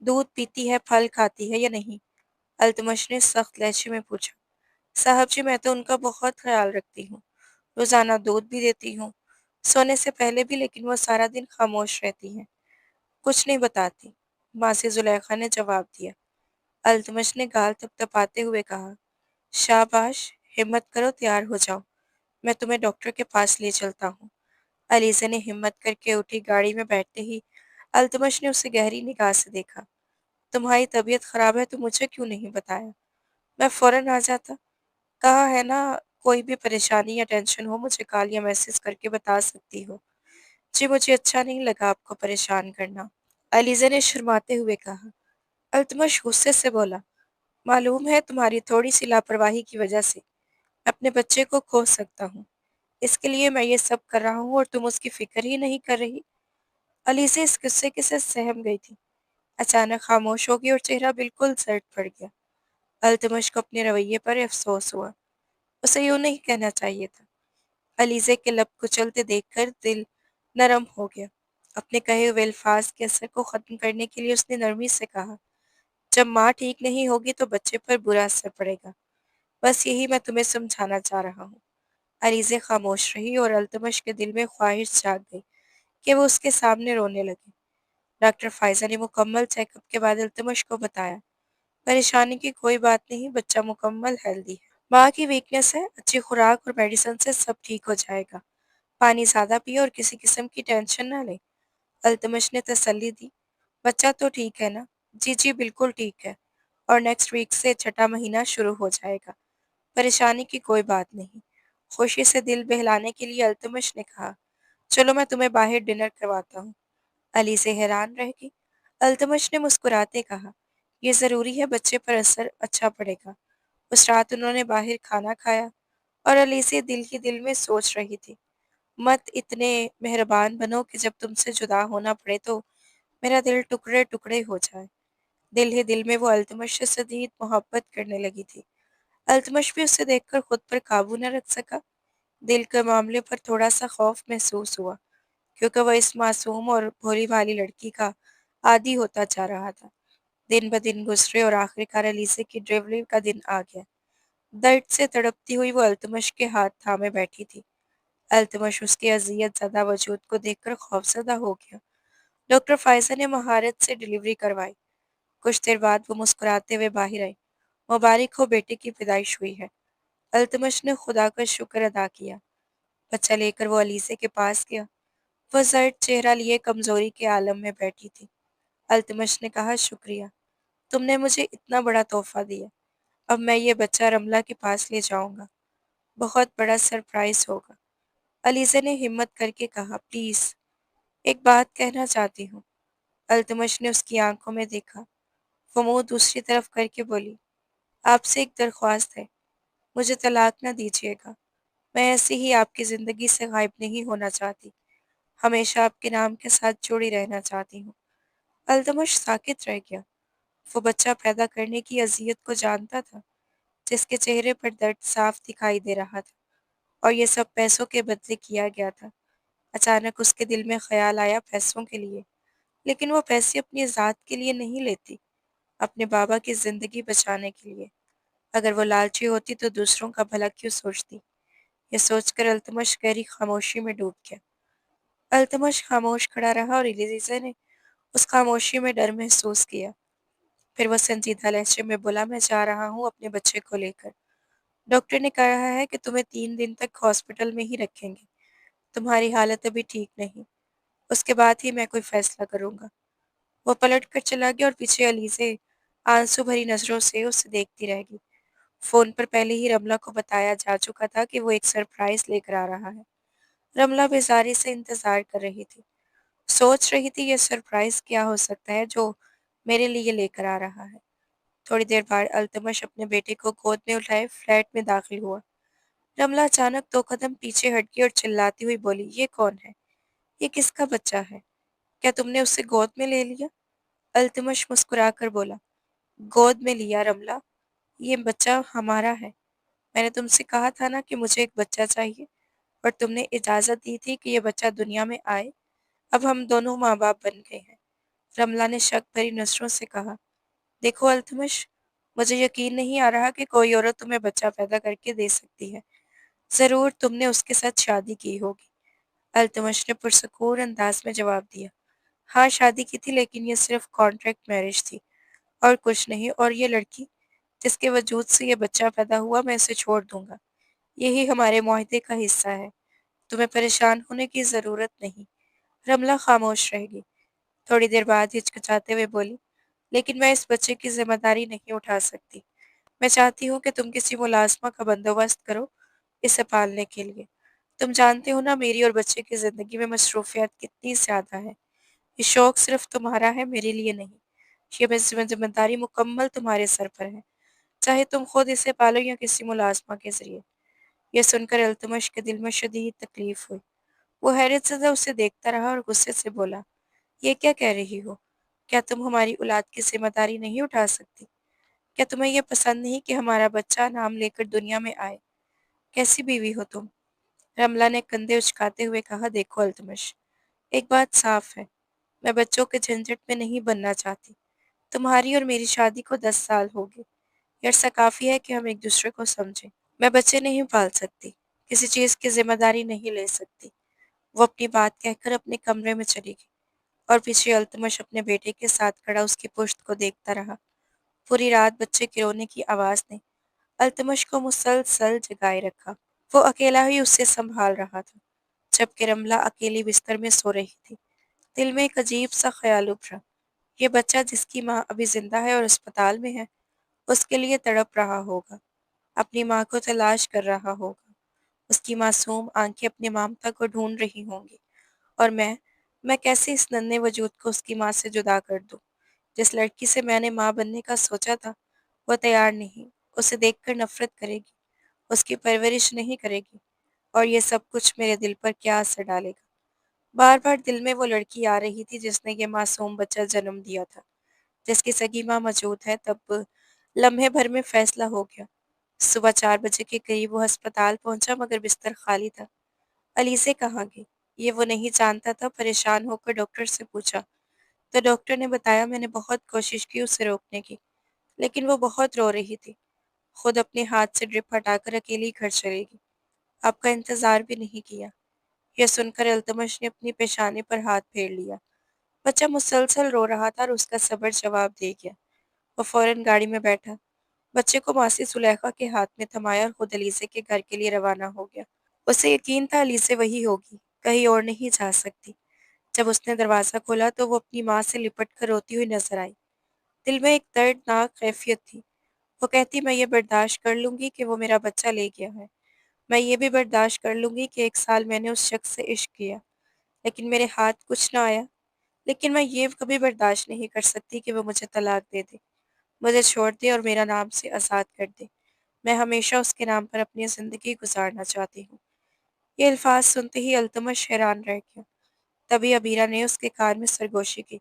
دودھ پیتی ہے، پھل کھاتی ہے یا نہیں؟ التمش نے سخت لہجے میں پوچھا۔ صاحب جی، میں تو ان کا بہت خیال رکھتی ہوں، روزانہ دودھ بھی دیتی ہوں، سونے سے پہلے بھی، لیکن وہ سارا دن خاموش رہتی ہیں، کچھ نہیں بتاتی، ماسی زلیخا نے جواب دیا۔ التمش نے گال تپتپاتے ہوئے کہا، شاباش، ہمت کرو، تیار ہو جاؤ، میں تمہیں ڈاکٹر کے پاس لے چلتا ہوں۔ علیزہ نے ہمت کر کے اٹھی۔ گاڑی میں بیٹھتے ہی التمش نے اسے گہری نگاہ سے دیکھا۔ تمہاری طبیعت خراب ہے تو مجھے کیوں نہیں بتایا؟ میں فوراً آ جاتا۔ کہا ہے نا، کوئی بھی پریشانی یا ٹینشن ہو مجھے کال یا میسج کر کے بتا سکتی ہو۔ جی مجھے اچھا نہیں لگا آپ کو پریشان کرنا، علیزہ نے شرماتے ہوئے کہا۔ التمش غصے سے بولا، معلوم ہے تمہاری تھوڑی سی لاپرواہی کی وجہ سے میں اپنے بچے کو کھو سکتا ہوں، اس کے لیے میں یہ سب کر رہا ہوں اور تم اس کی فکر ہی نہیں کر رہی۔ علیزہ اس قصے کے سے سہم گئی تھی، اچانک خاموش ہو گئی اور چہرہ بالکل سرد پڑ گیا۔ التمش کو اپنے رویے پر افسوس ہوا، اسے یوں نہیں کہنا چاہیے تھا۔ علیزہ کے لب کچلتے دیکھ کر دل نرم ہو گیا۔ اپنے کہے ہوئے الفاظ کے اثر کو ختم کرنے کے لیے اس نے نرمی سے کہا، جب ماں ٹھیک نہیں ہوگی تو بچے پر برا اثر پڑے گا، بس یہی میں تمہیں سمجھانا چاہ رہا ہوں۔ علیزے خاموش رہی اور التمش کے دل میں خواہش جاگ گئی کہ وہ اس کے سامنے رونے لگے۔ ڈاکٹر فائزہ نے مکمل چیک اپ کے بعد التمش کو بتایا، پریشانی کی کوئی بات نہیں، بچہ مکمل ہیلدی ہے۔ ماں کی ویکنس ہے، اچھی خوراک اور میڈیسن سے سب ٹھیک ہو جائے گا۔ پانی زیادہ پیے اور کسی قسم کی ٹینشن نہ لے۔ التمش نے تسلی دی، بچہ تو ٹھیک ہے نا؟ جی جی بالکل ٹھیک ہے، اور نیکسٹ ویک سے چھٹا مہینہ شروع ہو جائے گا، پریشانی کی کوئی بات نہیں۔ خوشی سے دل بہلانے کے لیے التمش نے کہا، چلو میں تمہیں باہر ڈنر کرواتا ہوں۔ علی سے حیران رہ گئی۔ التمش نے مسکراتے کہا، یہ ضروری ہے، بچے پر اثر اچھا پڑے گا۔ اس رات انہوں نے باہر کھانا کھایا اور علی سے دل ہی دل میں سوچ رہی تھی، مت اتنے مہربان بنو کہ جب تم سے جدا ہونا پڑے تو میرا دل ٹکڑے ٹکڑے ہو جائے۔ دل ہی دل میں وہ التمش سے شدید محبت کرنے لگی تھی۔ التمش بھی اسے دیکھ کر خود پر قابو نہ رکھ سکا۔ دل کے معاملے پر تھوڑا سا خوف محسوس ہوا، کیونکہ وہ اس معصوم اور بھولی بھالی لڑکی کا عادی ہوتا جا رہا تھا۔ دن بدن گزرے اور آخرکار علیزے کی ڈریوری کا دن آ گیا۔ درد سے تڑپتی ہوئی وہ التمش کے ہاتھ تھامے بیٹھی تھی۔ التمش اس کے اذیت زدہ وجود کو دیکھ کر خوفزدہ ہو گیا۔ ڈاکٹر فائزہ نے مہارت سے ڈلیوری کروائی۔ کچھ دیر بعد وہ مسکراتے ہوئے باہر آئی، مبارک ہو، بیٹے کی پیدائش ہوئی ہے۔ التمش نے خدا کا شکر ادا کیا۔ بچہ لے کر وہ علیزے کے پاس گیا۔ وہ زرد چہرہ لیے کمزوری کے عالم میں بیٹھی تھی۔ التمش نے کہا، شکریہ، تم نے مجھے اتنا بڑا تحفہ دیا۔ اب میں یہ بچہ رملہ کے پاس لے جاؤں گا، بہت بڑا سرپرائز ہوگا۔ علیزہ نے ہمت کر کے کہا، پلیز ایک بات کہنا چاہتی ہوں۔ التمش نے اس کی آنکھوں میں دیکھا۔ وہ منہ دوسری طرف کر کے بولی، آپ سے ایک درخواست ہے، مجھے طلاق نہ دیجیے گا۔ میں ایسے ہی آپ کی زندگی سے غائب نہیں ہونا چاہتی، ہمیشہ آپ کے نام کے ساتھ جڑی رہنا چاہتی ہوں۔ التمش ساکت رہ گیا۔ وہ بچہ پیدا کرنے کی اذیت کو جانتا تھا، جس کے چہرے پر درد صاف دکھائی دے رہا تھا، اور یہ سب پیسوں کے بدلے کیا گیا تھا۔ اچانک اس کے دل میں خیال آیا، پیسوں کے لیے، لیکن وہ پیسے اپنی ذات کے لیے نہیں لیتی، اپنے بابا کی زندگی بچانے کے لیے۔ اگر وہ لالچی ہوتی تو دوسروں کا بھلا کیوں سوچتی؟ یہ سوچ کر التمش گہری خاموشی میں ڈوب گیا۔ التمش خاموش کھڑا رہا اور علیزہ نے اس خاموشی میں ڈر محسوس کیا۔ پھر وہ سنجیدہ لہجے میں بولا، میں جا رہا ہوں اپنے بچے کو لے کر۔ ڈاکٹر نے کہا ہے کہ تمہیں 3 دن تک ہاسپٹل میں ہی رکھیں گے، تمہاری حالت ابھی ٹھیک نہیں، اس کے بعد ہی میں کوئی فیصلہ کروں گا۔ وہ پلٹ کر چلا گیا اور پیچھے علیزے آنسو بھری نظروں سے اسے دیکھتی رہ گئی۔ فون پر پہلے ہی رملہ کو بتایا جا چکا تھا کہ وہ ایک سرپرائز لے کر آ رہا ہے۔ رملہ بیزاری سے انتظار کر رہی تھی، سوچ رہی تھی یہ سرپرائز کیا ہو سکتا ہے جو میرے لیے لے کر آ رہا ہے۔ تھوڑی دیر بعد التمش اپنے بیٹے کو گود میں اٹھائے فلیٹ میں داخل ہوا۔ رملہ اچانک 2 قدم پیچھے ہٹ گئی اور چلاتی ہوئی بولی، یہ کون ہے؟ یہ کس کا بچہ ہے؟ کیا تم نے اسے گود میں لے لیا؟ التمش مسکرا کر بولا، گود میں لیا رملہ، یہ بچہ ہمارا ہے۔ میں نے تم سے کہا تھا نا کہ مجھے ایک بچہ چاہیے، اور تم نے اجازت دی تھی کہ یہ بچہ دنیا میں آئے۔ اب ہم دونوں ماں باپ بن گئے ہیں۔ رملہ نے شک بھری نظروں سے کہا، دیکھو التمش، مجھے یقین نہیں آ رہا کہ کوئی عورت تمہیں بچہ پیدا کر کے دے سکتی ہے۔ ضرور تم نے اس کے ساتھ شادی کی ہوگی۔ التمش نے پرسکون انداز میں جواب دیا، ہاں شادی کی تھی، لیکن یہ صرف کانٹریکٹ میرج تھی اور کچھ نہیں، اور یہ لڑکی جس کے وجود سے یہ بچہ پیدا ہوا، میں اسے چھوڑ دوں گا، یہی ہمارے معاہدے کا حصہ ہے۔ تمہیں پریشان ہونے کی ضرورت نہیں۔ رملہ خاموش رہ گئی۔ تھوڑی دیر بعد ہچکچاتے ہوئے بولی، لیکن میں اس بچے کی ذمہ داری نہیں اٹھا سکتی۔ میں چاہتی ہوں کہ تم کسی ملازمہ کا بندوبست کرو اسے پالنے کے لیے۔ تم جانتے ہو نا میری اور بچے کی زندگی میں مصروفیات کتنی زیادہ ہے۔ یہ شوق صرف تمہارا ہے، میرے لیے نہیں۔ یہ ذمہ داری مکمل تمہارے سر پر ہے، چاہے تم خود اسے پالو یا کسی ملازمہ کے ذریعے۔ یہ سن کر التمش کے دل میں شدید تکلیف ہوئی۔ وہ حیرت زدہ اسے دیکھتا رہا اور غصے سے بولا، یہ کیا کہہ رہی ہو؟ کیا تم ہماری اولاد کی ذمہ داری نہیں اٹھا سکتی؟ کیا تمہیں یہ پسند نہیں کہ ہمارا بچہ نام لے کر دنیا میں آئے؟ کیسی بیوی ہو تم؟ رملہ نے کندھے اچکاتے ہوئے کہا، دیکھو التمش، ایک بات صاف ہے، میں بچوں کے جھنجٹ میں نہیں بننا چاہتی۔ تمہاری اور میری شادی کو 10 سال ہو گئے۔ یہ عرصہ کافی ہے کہ ہم ایک دوسرے کو سمجھیں۔ میں بچے نہیں پال سکتی، کسی چیز کی ذمہ داری نہیں لے سکتی۔ وہ اپنی بات کہہ کر اپنے کمرے میں چلی گئی اور پیچھے التمش اپنے بیٹے کے ساتھ کھڑا اس کی پشت کو دیکھتا رہا۔ پوری رات بچے کے رونے کی آواز نے التمش کو مسلسل جگائے رکھا۔ وہ اکیلا ہی اسے سنبھال رہا تھا، جبکہ رملہ اکیلی بستر میں سو رہی تھی۔ دل میں ایک عجیب سا خیال ابھرا، یہ بچہ جس کی ماں ابھی زندہ ہے اور اسپتال میں ہے، اس کے لیے تڑپ رہا ہوگا، اپنی ماں کو تلاش کر رہا ہوگا۔ اس کی معصوم آنکھیں اپنی ممتا کو ڈھونڈ رہی ہوں گی، اور میں کیسے اس ننھے وجود کو اس کی ماں سے جدا کر دوں؟ جس لڑکی سے میں نے ماں بننے کا سوچا تھا، وہ تیار نہیں، اسے دیکھ کر نفرت کرے گی، اس کی پرورش نہیں کرے گی، اور یہ سب کچھ میرے دل پر کیا اثر ڈالے گا؟ بار بار دل میں وہ لڑکی آ رہی تھی جس نے یہ معصوم بچہ جنم دیا تھا۔ جس کی سگی ماں موجود ہے، تب لمحے بھر میں فیصلہ ہو گیا۔ صبح 4 بجے کے قریب وہ ہسپتال پہنچا مگر بستر خالی تھا۔ علی سے کہاں گئی؟ یہ وہ نہیں جانتا تھا۔ پریشان ہو کر ڈاکٹر سے پوچھا تو ڈاکٹر نے بتایا میں نے بہت کوشش کی اسے روکنے کی، لیکن وہ بہت رو رہی تھی۔ خود اپنے ہاتھ سے ڈرپ ہٹا کر اکیلی گھر چلے گی۔ آپ کا انتظار بھی نہیں کیا۔ یہ سن کر التمش نے اپنی پیشانی پر ہاتھ پھیر لیا۔ بچہ مسلسل رو رہا تھا اور اس کا صبر جواب دے گیا۔ وہ فوراً گاڑی میں بیٹھا، بچے کو ماسی زلیخا کے ہاتھ میں تھمایا اور خود علیزے کے گھر کے لیے روانہ ہو گیا۔ اسے یقین تھا علیزے وہی ہوگی، کہیں اور نہیں جا سکتی۔ جب اس نے دروازہ کھولا تو وہ اپنی ماں سے لپٹ کر روتی ہوئی نظر آئی۔ دل میں ایک دردناک کیفیت تھی۔ وہ کہتی میں یہ برداشت کر لوں گی کہ وہ میرا بچہ لے گیا ہے۔ میں یہ بھی برداشت کر لوں گی کہ 1 سال میں نے اس شخص سے عشق کیا، لیکن میرے ہاتھ کچھ نہ آیا۔ لیکن میں یہ کبھی برداشت نہیں کر سکتی کہ وہ مجھے طلاق دے دے، مجھے چھوڑ دے اور میرا نام سے آزاد کر دے۔ میں ہمیشہ اس کے نام پر اپنی زندگی گزارنا چاہتی ہوں۔ یہ الفاظ سنتے ہی التمش حیران رہ گیا۔ تبھی ابیرہ نے اس کے کان میں سرگوشی کی،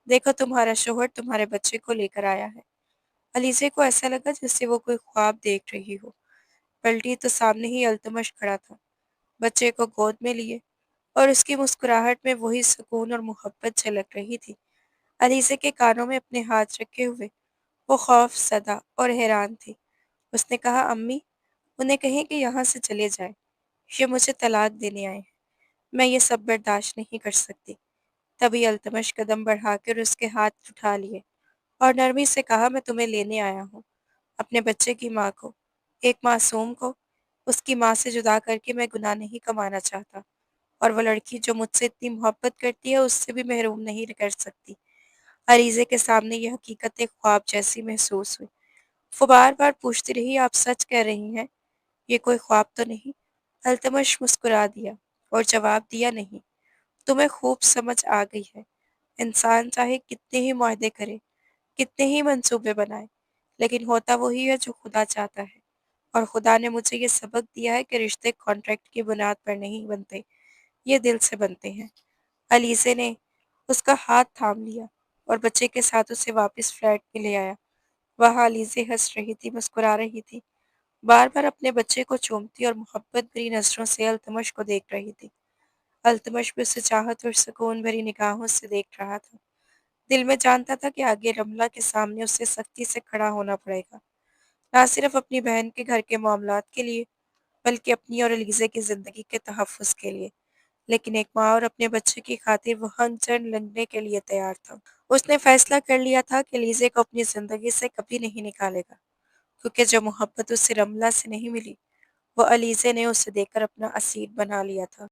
دیکھو تمہارا شوہر تمہارے بچے کو لے کر آیا ہے۔ علیزے کو ایسا لگا جیسے وہ کوئی خواب دیکھ رہی ہو۔ پلٹی تو سامنے ہی التمش کھڑا تھا، بچے کو گود میں لیے، اور اس کی مسکراہٹ میں وہی سکون اور محبت جھلک رہی تھی۔ علیزے کے کانوں میں اپنے ہاتھ رکھے ہوئے وہ خوف زدہ اور حیران تھی۔ اس نے کہا امی، انہیں کہیں کہ یہاں سے چلے جائیں، یہ مجھے طلاق دینے آئے ہیں، میں یہ سب برداشت نہیں کر سکتی۔ تبھی التمش قدم بڑھا کر اس کے ہاتھ اٹھا لیے اور نرمی سے کہا میں تمہیں لینے آیا ہوں، اپنے بچے کی ماں کو، ایک معصوم کو، اس کی ماں سے جدا کر کے میں گناہ نہیں کمانا چاہتا، اور وہ لڑکی جو مجھ سے اتنی محبت کرتی ہے اس سے بھی محروم نہیں کر سکتی۔ عریضے کے سامنے یہ حقیقت ایک خواب جیسی محسوس ہوئی۔ وہ بار بار پوچھتی رہی آپ سچ کہہ رہی ہیں؟ یہ کوئی خواب تو نہیں؟ التمش مسکرا دیا اور جواب دیا نہیں، تمہیں خوب سمجھ آ گئی ہے۔ انسان چاہے کتنے ہی معاہدے کرے، کتنے ہی منصوبے بنائے، لیکن ہوتا وہی ہے جو خدا چاہتا ہے، اور خدا نے مجھے یہ سبق دیا ہے کہ رشتے کانٹریکٹ کی بنیاد پر نہیں بنتے، یہ دل سے بنتے ہیں۔ علیزے نے اس کا ہاتھ تھام لیا اور بچے کے ساتھ اسے واپس فلیٹ میں لے آیا۔ وہاں علیزے ہنس رہی تھی، مسکرا رہی تھی، بار بار اپنے بچے کو چومتی اور محبت بھری نظروں سے التمش کو دیکھ رہی تھی۔ التمش بھی اسے چاہت اور سکون بھری نگاہوں سے دیکھ رہا تھا۔ دل میں جانتا تھا کہ آگے رملہ کے سامنے اسے سختی سے کھڑا ہونا پڑے گا، نہ صرف اپنی بہن کے گھر کے معاملات کے لیے، بلکہ اپنی اور علیزے کی زندگی کے تحفظ کے لیے۔ لیکن ایک ماں اور اپنے بچے کی خاطر وہ ہن چن لڑنے کے لیے تیار تھا۔ اس نے فیصلہ کر لیا تھا کہ علیزے کو اپنی زندگی سے کبھی نہیں نکالے گا، کیونکہ جو محبت اسے رملہ سے نہیں ملی، وہ علیزے نے اسے دے کر اپنا اسیر بنا لیا تھا۔